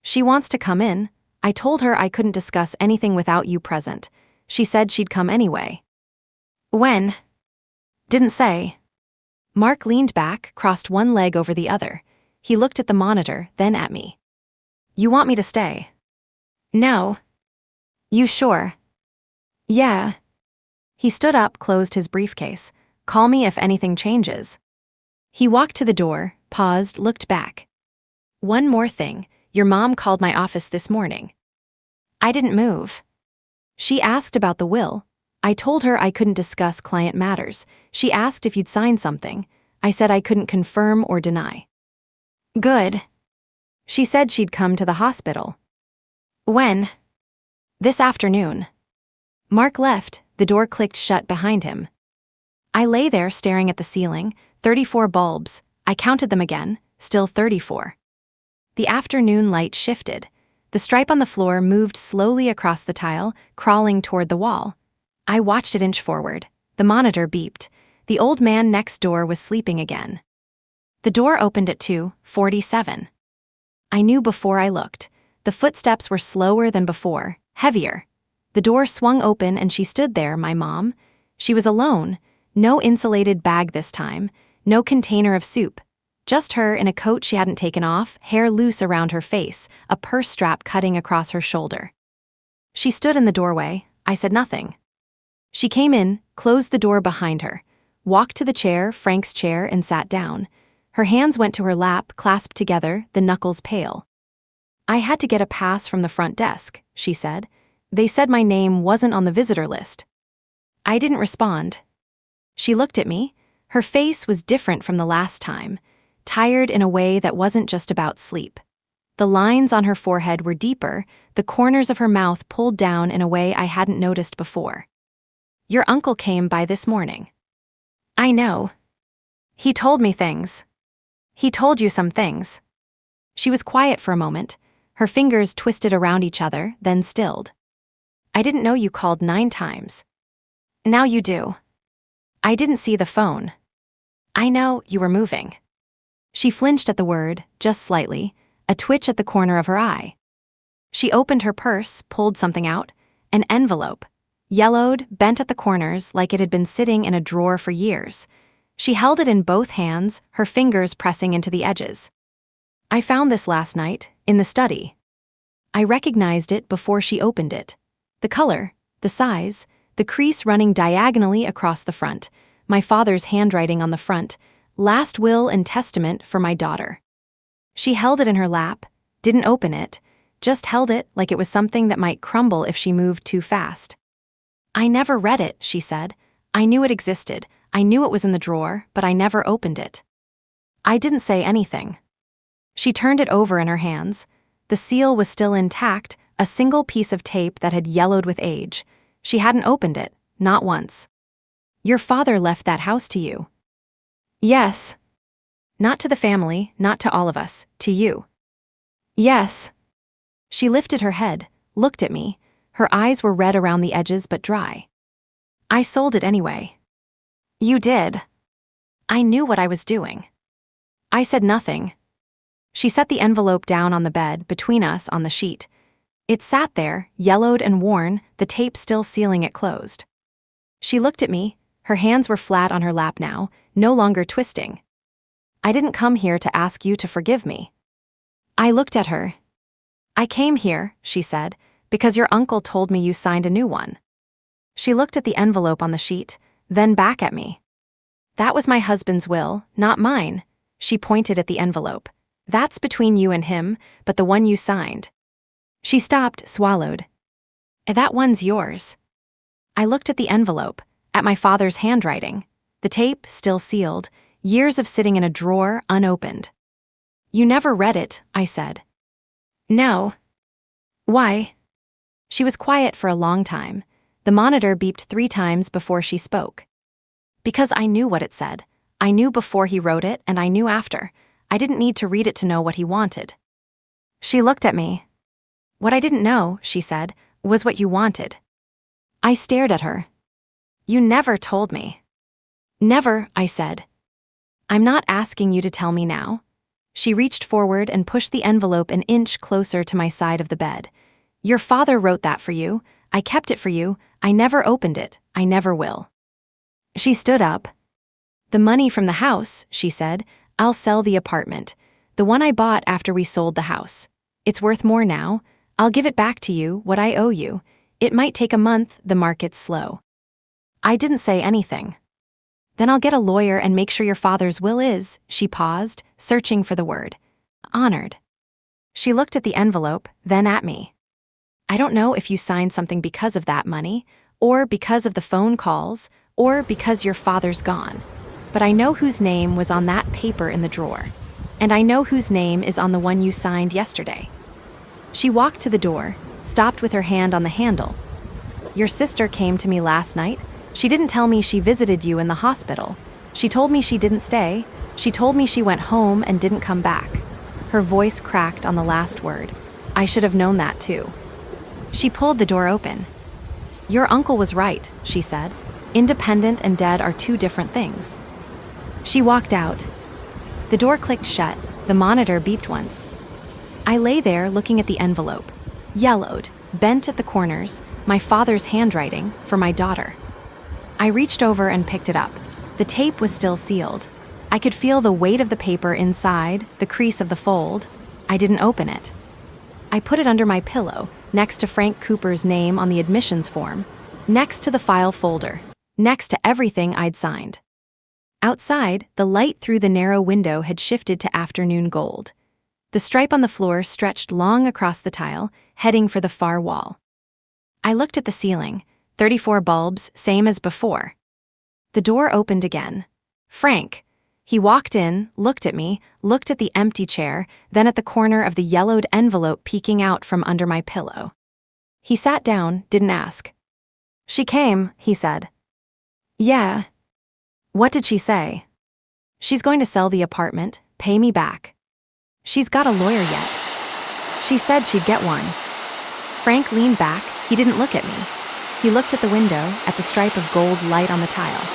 She wants to come in. I told her I couldn't discuss anything without you present. She said she'd come anyway. When? Didn't say. Mark leaned back, crossed one leg over the other. He looked at the monitor, then at me. You want me to stay? No. You sure? Yeah. He stood up, closed his briefcase. Call me if anything changes. He walked to the door, paused, looked back. One more thing, your mom called my office this morning. I didn't move. She asked about the will. I told her I couldn't discuss client matters. She asked if you'd sign something. I said I couldn't confirm or deny. Good. She said she'd come to the hospital. When? This afternoon. Mark left, the door clicked shut behind him. I lay there staring at the ceiling, 34 bulbs. I counted them again, still 34. The afternoon light shifted. The stripe on the floor moved slowly across the tile, crawling toward the wall. I watched it inch forward. The monitor beeped. The old man next door was sleeping again. The door opened at 2:47. I knew before I looked. The footsteps were slower than before, heavier. The door swung open and she stood there, my mom. She was alone, no insulated bag this time, no container of soup. Just her in a coat she hadn't taken off, hair loose around her face, a purse strap cutting across her shoulder. She stood in the doorway. I said nothing. She came in, closed the door behind her, walked to the chair, Frank's chair, and sat down. Her hands went to her lap, clasped together, the knuckles pale. I had to get a pass from the front desk, she said. They said my name wasn't on the visitor list. I didn't respond. She looked at me. Her face was different from the last time, tired in a way that wasn't just about sleep. The lines on her forehead were deeper, the corners of her mouth pulled down in a way I hadn't noticed before. Your uncle came by this morning. I know. He told me things. He told you some things. She was quiet for a moment, her fingers twisted around each other, then stilled. I didn't know you called 9 times. Now you do. I didn't see the phone. I know you were moving. She flinched at the word, just slightly, a twitch at the corner of her eye. She opened her purse, pulled something out, an envelope, yellowed, bent at the corners like it had been sitting in a drawer for years. She held it in both hands, her fingers pressing into the edges. I found this last night, in the study. I recognized it before she opened it. The color, the size, the crease running diagonally across the front, my father's handwriting on the front, last will and testament for my daughter. She held it in her lap, didn't open it, just held it like it was something that might crumble if she moved too fast. I never read it, she said. I knew it existed, I knew it was in the drawer, but I never opened it. I didn't say anything. She turned it over in her hands. The seal was still intact, a single piece of tape that had yellowed with age. She hadn't opened it, not once. Your father left that house to you. Yes. Not to the family, not to all of us, to you. Yes. She lifted her head, looked at me. Her eyes were red around the edges but dry. I sold it anyway. You did. I knew what I was doing. I said nothing. She set the envelope down on the bed, between us on the sheet. It sat there, yellowed and worn, the tape still sealing it closed. She looked at me, her hands were flat on her lap now, no longer twisting. I didn't come here to ask you to forgive me. I looked at her. I came here, she said, because your uncle told me you signed a new one. She looked at the envelope on the sheet, then back at me. That was my husband's will, not mine. She pointed at the envelope. That's between you and him, but the one you signed. She stopped, swallowed. That one's yours. I looked at the envelope, at my father's handwriting. The tape, still sealed, years of sitting in a drawer, unopened. You never read it, I said. No. Why? She was quiet for a long time. The monitor beeped 3 times before she spoke. Because I knew what it said. I knew before he wrote it, and I knew after. I didn't need to read it to know what he wanted. She looked at me. What I didn't know, she said, was what you wanted. I stared at her. You never told me. Never, I said. I'm not asking you to tell me now. She reached forward and pushed the envelope an inch closer to my side of the bed. Your father wrote that for you. I kept it for you. I never opened it. I never will. She stood up. The money from the house, she said. I'll sell the apartment. The one I bought after we sold the house. It's worth more now. I'll give it back to you, what I owe you. It might take a month, the market's slow. I didn't say anything. Then I'll get a lawyer and make sure your father's will is, she paused, searching for the word. Honored. She looked at the envelope, then at me. I don't know if you signed something because of that money, or because of the phone calls, or because your father's gone. But I know whose name was on that paper in the drawer. And I know whose name is on the one you signed yesterday. She walked to the door, stopped with her hand on the handle. Your sister came to me last night. She didn't tell me she visited you in the hospital. She told me she didn't stay. She told me she went home and didn't come back. Her voice cracked on the last word. I should have known that too. She pulled the door open. Your uncle was right, she said. Independent and dead are 2 different things. She walked out. The door clicked shut, the monitor beeped once. I lay there looking at the envelope. Yellowed, bent at the corners, my father's handwriting for my daughter. I reached over and picked it up. The tape was still sealed. I could feel the weight of the paper inside, the crease of the fold. I didn't open it. I put it under my pillow, next to Frank Cooper's name on the admissions form, next to the file folder, next to everything I'd signed. Outside, the light through the narrow window had shifted to afternoon gold. The stripe on the floor stretched long across the tile, heading for the far wall. I looked at the ceiling, 34 bulbs, same as before. The door opened again. Frank. He walked in, looked at me, looked at the empty chair, then at the corner of the yellowed envelope peeking out from under my pillow. He sat down, didn't ask. "She came," he said. "Yeah." "What did she say?" "She's going to sell the apartment, pay me back." "She's got a lawyer yet." "She said she'd get one." Frank leaned back. He didn't look at me. He looked at the window, at the stripe of gold light on the tile.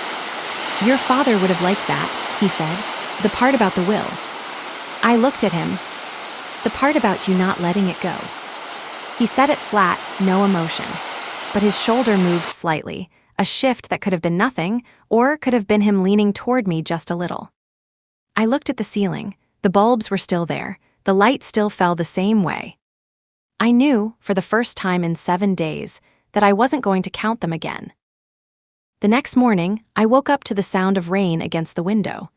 "Your father would have liked that," he said. "The part about the will." I looked at him. "The part about you not letting it go." He said it flat, no emotion. But his shoulder moved slightly, a shift that could have been nothing, or could have been him leaning toward me just a little. I looked at the ceiling. The bulbs were still there. The light still fell the same way. I knew, for the first time in 7 days, that I wasn't going to count them again. The next morning, I woke up to the sound of rain against the window.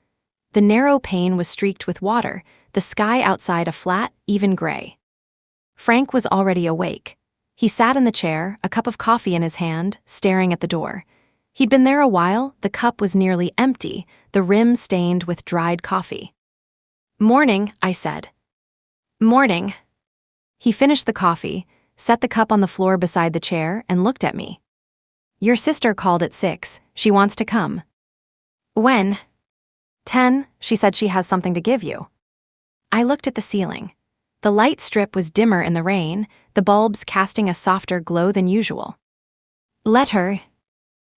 The narrow pane was streaked with water, the sky outside a flat, even gray. Frank was already awake. He sat in the chair, a cup of coffee in his hand, staring at the door. He'd been there a while, the cup was nearly empty, the rim stained with dried coffee. "Morning," I said. "Morning." He finished the coffee, set the cup on the floor beside the chair, and looked at me. "Your sister called at 6. She wants to come." "When?" 10. She said she has something to give you." I looked at the ceiling. The light strip was dimmer in the rain, the bulbs casting a softer glow than usual. "Let her."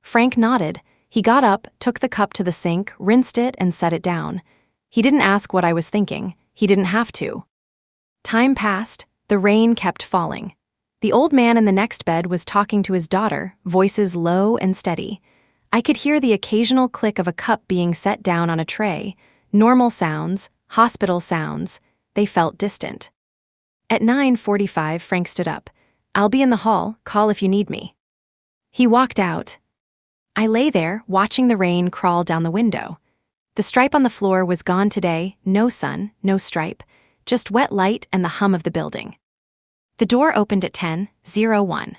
Frank nodded. He got up, took the cup to the sink, rinsed it, and set it down. He didn't ask what I was thinking. He didn't have to. Time passed. The rain kept falling. The old man in the next bed was talking to his daughter, voices low and steady. I could hear the occasional click of a cup being set down on a tray. Normal sounds, hospital sounds. They felt distant. At 9:45, Frank stood up. "I'll be in the hall, call if you need me." He walked out. I lay there, watching the rain crawl down the window. The stripe on the floor was gone today, no sun, no stripe, just wet light and the hum of the building. The door opened at 10:01.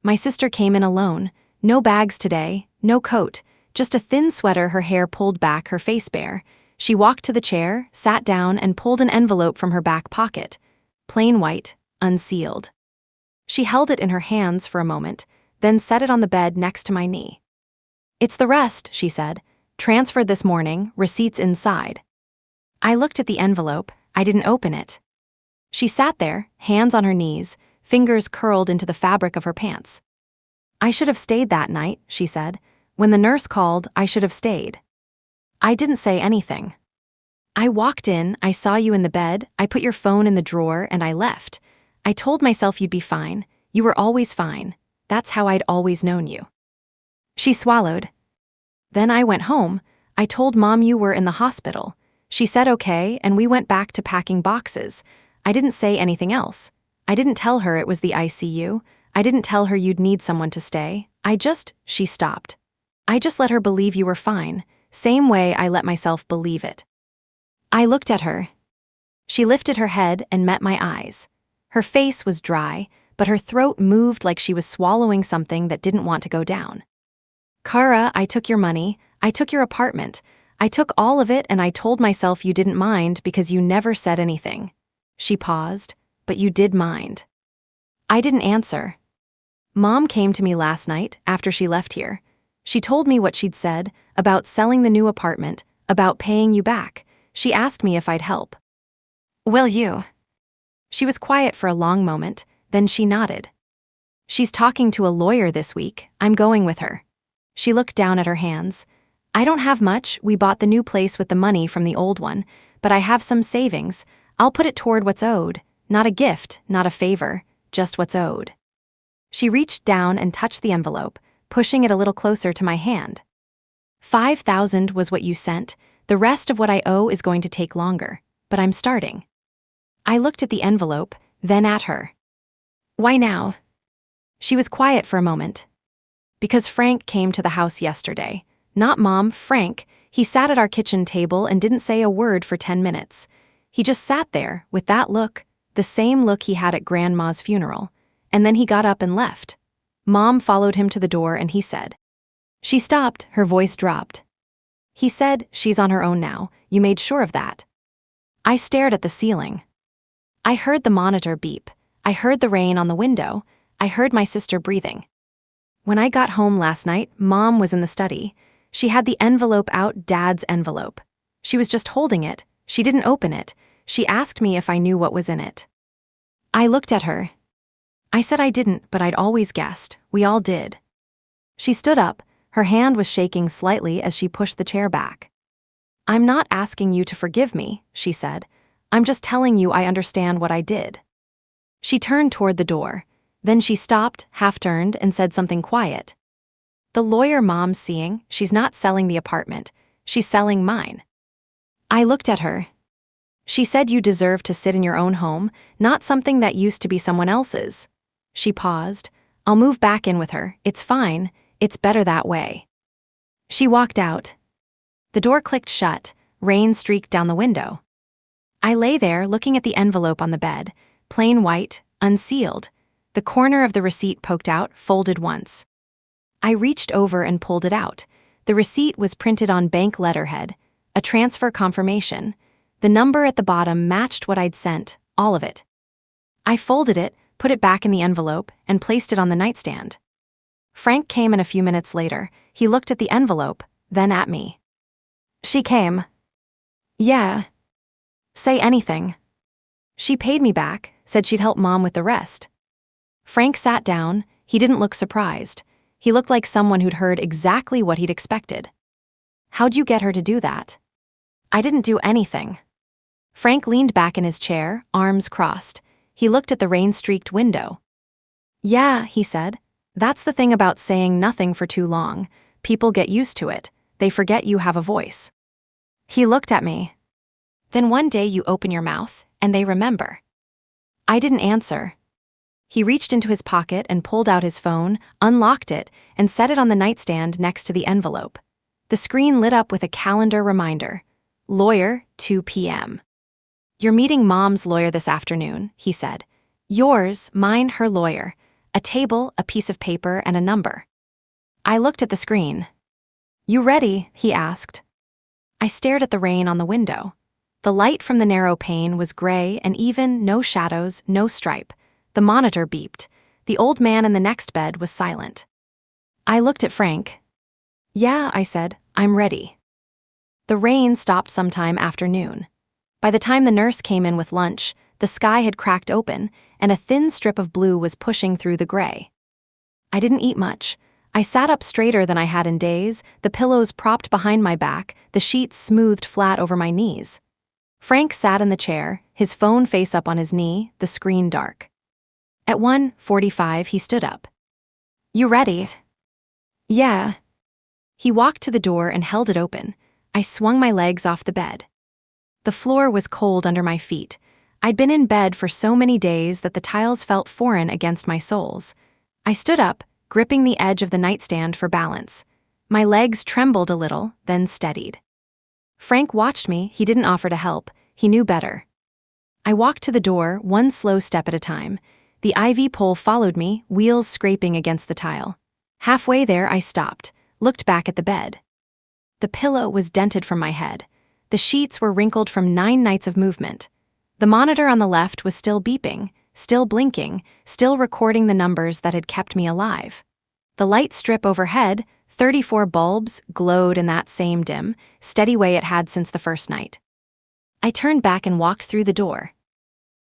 My sister came in alone, no bags today, no coat, just a thin sweater, her hair pulled back, her face bare. She walked to the chair, sat down, and pulled an envelope from her back pocket. Plain white, unsealed. She held it in her hands for a moment, then set it on the bed next to my knee. "It's the rest," she said. "Transferred this morning, receipts inside." I looked at the envelope. I didn't open it. She sat there, hands on her knees, fingers curled into the fabric of her pants. "I should have stayed that night," she said. "When the nurse called, I should have stayed." I didn't say anything. "I walked in, I saw you in the bed, I put your phone in the drawer, and I left. I told myself you'd be fine. You were always fine. That's how I'd always known you." She swallowed. "Then I went home. I told Mom you were in the hospital. She said okay, and we went back to packing boxes. I didn't say anything else. I didn't tell her it was the ICU. I didn't tell her you'd need someone to stay. She stopped. "I just let her believe you were fine, same way I let myself believe it." I looked at her. She lifted her head and met my eyes. Her face was dry, but her throat moved like she was swallowing something that didn't want to go down. "Kara, I took your money. I took your apartment. I took all of it, and I told myself you didn't mind because you never said anything." She paused. "But you did mind." I didn't answer. "Mom came to me last night, after she left here. She told me what she'd said, about selling the new apartment, about paying you back. She asked me if I'd help." "Will you?" She was quiet for a long moment, then she nodded. "She's talking to a lawyer this week. I'm going with her." She looked down at her hands. "I don't have much. We bought the new place with the money from the old one, but I have some savings. I'll put it toward what's owed. Not a gift, not a favor, just what's owed." She reached down and touched the envelope, pushing it a little closer to my hand. 5,000 was what you sent. The rest of what I owe is going to take longer, but I'm starting. I looked at the envelope, then at her. Why now? She was quiet for a moment. Because Frank came to the house yesterday. Not Mom, Frank. He sat at our kitchen table and didn't say a word for 10 minutes. He just sat there with that look, the same look he had at Grandma's funeral, and then he got up and left. Mom followed him to the door and he said. She stopped, her voice dropped. He said, she's on her own now, you made sure of that. I stared at the ceiling. I heard the monitor beep. I heard the rain on the window. I heard my sister breathing. When I got home last night, Mom was in the study. She had the envelope out, Dad's envelope. She was just holding it. She didn't open it. She asked me if I knew what was in it. I looked at her. I said I didn't, but I'd always guessed. We all did. She stood up. Her hand was shaking slightly as she pushed the chair back. I'm not asking you to forgive me, she said. I'm just telling you I understand what I did. She turned toward the door. Then she stopped, half-turned, and said something quiet. The lawyer Mom's seeing, she's not selling the apartment. She's selling mine. I looked at her. She said you deserve to sit in your own home, not something that used to be someone else's. She paused. I'll move back in with her. It's fine. It's better that way. She walked out. The door clicked shut. Rain streaked down the window. I lay there looking at the envelope on the bed, plain white, unsealed. The corner of the receipt poked out, folded once. I reached over and pulled it out. The receipt was printed on bank letterhead, a transfer confirmation. The number at the bottom matched what I'd sent, all of it. I folded it, put it back in the envelope, and placed it on the nightstand. Frank came in a few minutes later. He looked at the envelope, then at me. She came. Yeah. Say anything. She paid me back, said she'd help Mom with the rest. Frank sat down. He didn't look surprised. He looked like someone who'd heard exactly what he'd expected. How'd you get her to do that? I didn't do anything. Frank leaned back in his chair, arms crossed. He looked at the rain-streaked window. Yeah, he said. That's the thing about saying nothing for too long. People get used to it. They forget you have a voice. He looked at me. Then one day you open your mouth, and they remember. I didn't answer. He reached into his pocket and pulled out his phone, unlocked it, and set it on the nightstand next to the envelope. The screen lit up with a calendar reminder. Lawyer, 2 p.m. You're meeting Mom's lawyer this afternoon, he said. Yours, mine, her lawyer. A table, a piece of paper, and a number. I looked at the screen. You ready? He asked. I stared at the rain on the window. The light from the narrow pane was gray and even, no shadows, no stripe. The monitor beeped. The old man in the next bed was silent. I looked at Frank. Yeah, I said, I'm ready. The rain stopped sometime after noon. By the time the nurse came in with lunch, the sky had cracked open, and a thin strip of blue was pushing through the gray. I didn't eat much. I sat up straighter than I had in days, the pillows propped behind my back, the sheets smoothed flat over my knees. Frank sat in the chair, his phone face up on his knee, the screen dark. At 1:45, he stood up. You ready? Yeah. He walked to the door and held it open. I swung my legs off the bed. The floor was cold under my feet. I'd been in bed for so many days that the tiles felt foreign against my soles. I stood up, gripping the edge of the nightstand for balance. My legs trembled a little, then steadied. Frank watched me. He didn't offer to help. He knew better. I walked to the door, one slow step at a time. The IV pole followed me, wheels scraping against the tile. Halfway there, I stopped, looked back at the bed. The pillow was dented from my head. The sheets were wrinkled from 9 nights of movement. The monitor on the left was still beeping, still blinking, still recording the numbers that had kept me alive. The light strip overhead, 34 bulbs, glowed in that same dim, steady way it had since the first night. I turned back and walked through the door.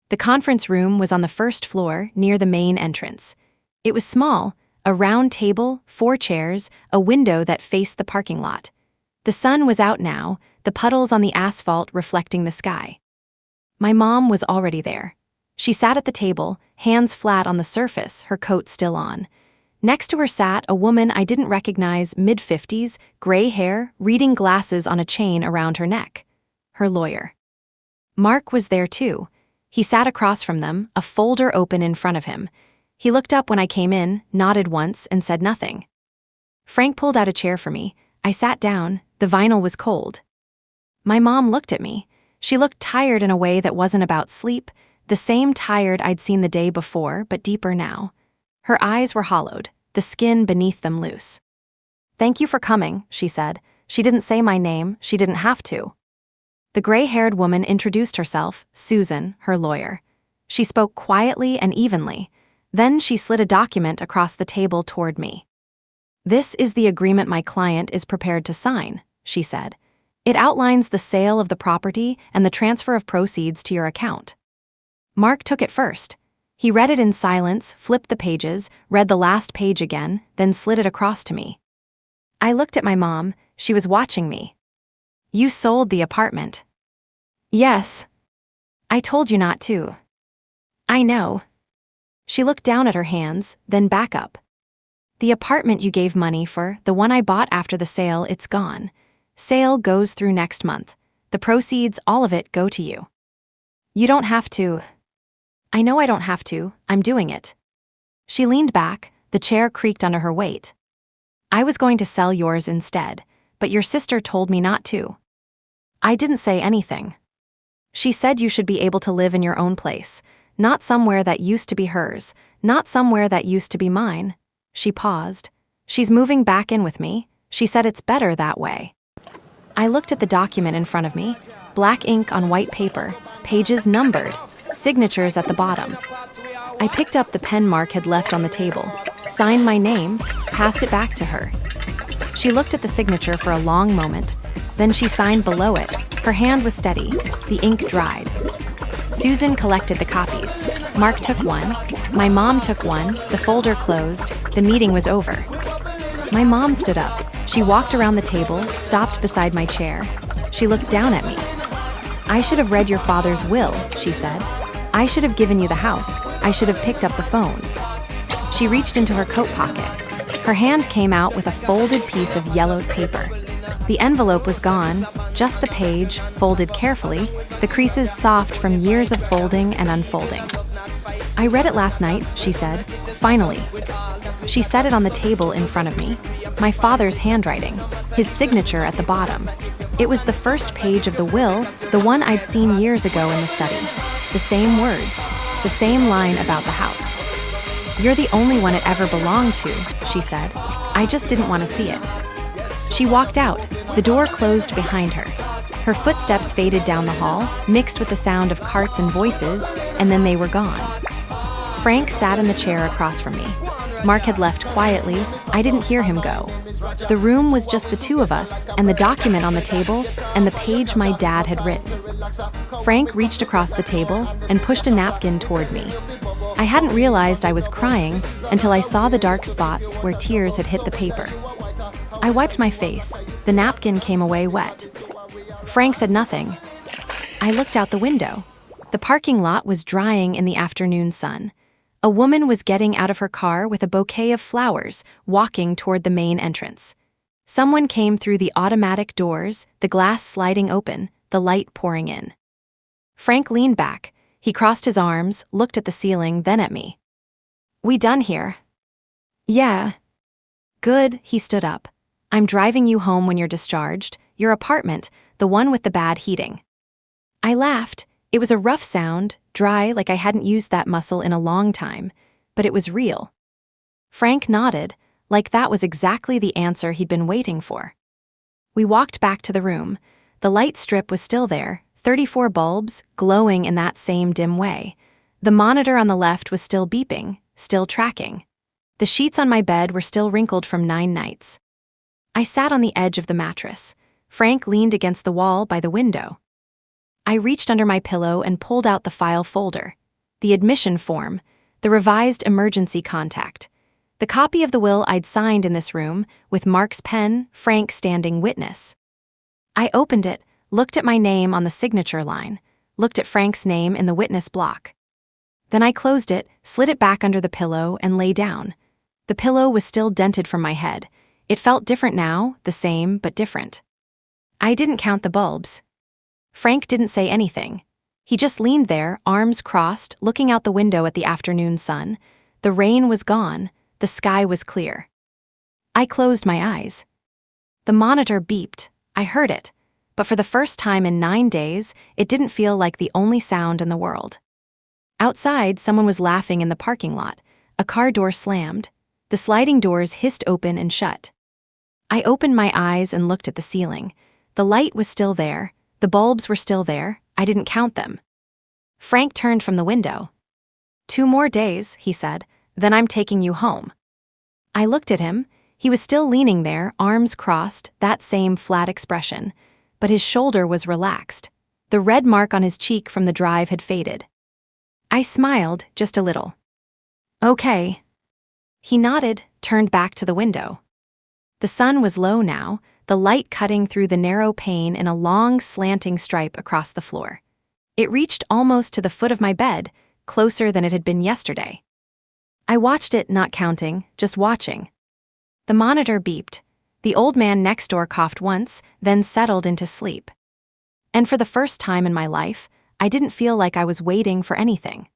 The conference room was on the first floor, near the main entrance. It was small, a round table, 4 chairs, a window that faced the parking lot. The sun was out now, the puddles on the asphalt reflecting the sky. My mom was already there. She sat at the table, hands flat on the surface, her coat still on. Next to her sat a woman I didn't recognize, mid-50s, gray hair, reading glasses on a chain around her neck. Her lawyer. Mark was there too. He sat across from them, a folder open in front of him. He looked up when I came in, nodded once, and said nothing. Frank pulled out a chair for me. I sat down. The vinyl was cold. My mom looked at me. She looked tired in a way that wasn't about sleep, the same tired I'd seen the day before, but deeper now. Her eyes were hollowed, the skin beneath them loose. "Thank you for coming," she said. She didn't say my name, she didn't have to. The gray-haired woman introduced herself, Susan, her lawyer. She spoke quietly and evenly. Then she slid a document across the table toward me. "This is the agreement my client is prepared to sign," she said. "It outlines the sale of the property and the transfer of proceeds to your account." Mark took it first. He read it in silence, flipped the pages, read the last page again, then slid it across to me. I looked at my mom. She was watching me. "You sold the apartment." "Yes." "I told you not to." "I know." She looked down at her hands, then back up. "The apartment you gave money for, the one I bought after the sale, it's gone. Sale goes through next month. The proceeds, all of it, go to you. You don't have to." "I know I don't have to. I'm doing it." She leaned back. The chair creaked under her weight. "I was going to sell yours instead, but your sister told me not to." I didn't say anything. "She said you should be able to live in your own place, not somewhere that used to be hers, not somewhere that used to be mine." She paused. "She's moving back in with me. She said it's better that way." I looked at the document in front of me, black ink on white paper, pages numbered, signatures at the bottom. I picked up the pen Mark had left on the table, signed my name, passed it back to her. She looked at the signature for a long moment, then she signed below it. Her hand was steady, the ink dried. Susan collected the copies. Mark took one, my mom took one, the folder closed, the meeting was over. My mom stood up. She walked around the table, stopped beside my chair. She looked down at me. "I should have read your father's will," she said. "I should have given you the house. I should have picked up the phone." She reached into her coat pocket. Her hand came out with a folded piece of yellowed paper. The envelope was gone, just the page, folded carefully, the creases soft from years of folding and unfolding. "I read it last night," she said. "Finally." She set it on the table in front of me. My father's handwriting, his signature at the bottom. It was the first page of the will, the one I'd seen years ago in the study. The same words, the same line about the house. "You're the only one it ever belonged to," she said. "I just didn't want to see it." She walked out. The door closed behind her. Her footsteps faded down the hall, mixed with the sound of carts and voices, and then they were gone. Frank sat in the chair across from me. Mark had left quietly. I didn't hear him go. The room was just the two of us, and the document on the table, and the page my dad had written. Frank reached across the table and pushed a napkin toward me. I hadn't realized I was crying until I saw the dark spots where tears had hit the paper. I wiped my face. The napkin came away wet. Frank said nothing. I looked out the window. The parking lot was drying in the afternoon sun. A woman was getting out of her car with a bouquet of flowers, walking toward the main entrance. Someone came through the automatic doors, the glass sliding open, the light pouring in. Frank leaned back. He crossed his arms, looked at the ceiling, then at me. "We done here?" "Yeah." "Good," he stood up. "I'm driving you home when you're discharged, your apartment, the one with the bad heating." I laughed. It was a rough sound, dry like I hadn't used that muscle in a long time, but it was real. Frank nodded, like that was exactly the answer he'd been waiting for. We walked back to the room. The light strip was still there, 34 bulbs, glowing in that same dim way. The monitor on the left was still beeping, still tracking. The sheets on my bed were still wrinkled from 9 nights. I sat on the edge of the mattress. Frank leaned against the wall by the window. I reached under my pillow and pulled out the file folder. The admission form, the revised emergency contact, the copy of the will I'd signed in this room, with Mark's pen, Frank standing witness. I opened it, looked at my name on the signature line, looked at Frank's name in the witness block. Then I closed it, slid it back under the pillow, and lay down. The pillow was still dented from my head. It felt different now, the same, but different. I didn't count the bulbs. Frank didn't say anything. He just leaned there, arms crossed, looking out the window at the afternoon sun. The rain was gone. The sky was clear. I closed my eyes. The monitor beeped. I heard it. But for the first time in 9 days, it didn't feel like the only sound in the world. Outside, someone was laughing in the parking lot. A car door slammed. The sliding doors hissed open and shut. I opened my eyes and looked at the ceiling. The light was still there. The bulbs were still there. I didn't count them. Frank turned from the window. 2 more days, he said, then I'm taking you home. I looked at him. He was still leaning there, arms crossed, that same flat expression. But his shoulder was relaxed. The red mark on his cheek from the drive had faded. I smiled, just a little. Okay. He nodded, turned back to the window. The sun was low now, the light cutting through the narrow pane in a long, slanting stripe across the floor. It reached almost to the foot of my bed, closer than it had been yesterday. I watched it, not counting, just watching. The monitor beeped. The old man next door coughed once, then settled into sleep. And for the first time in my life, I didn't feel like I was waiting for anything.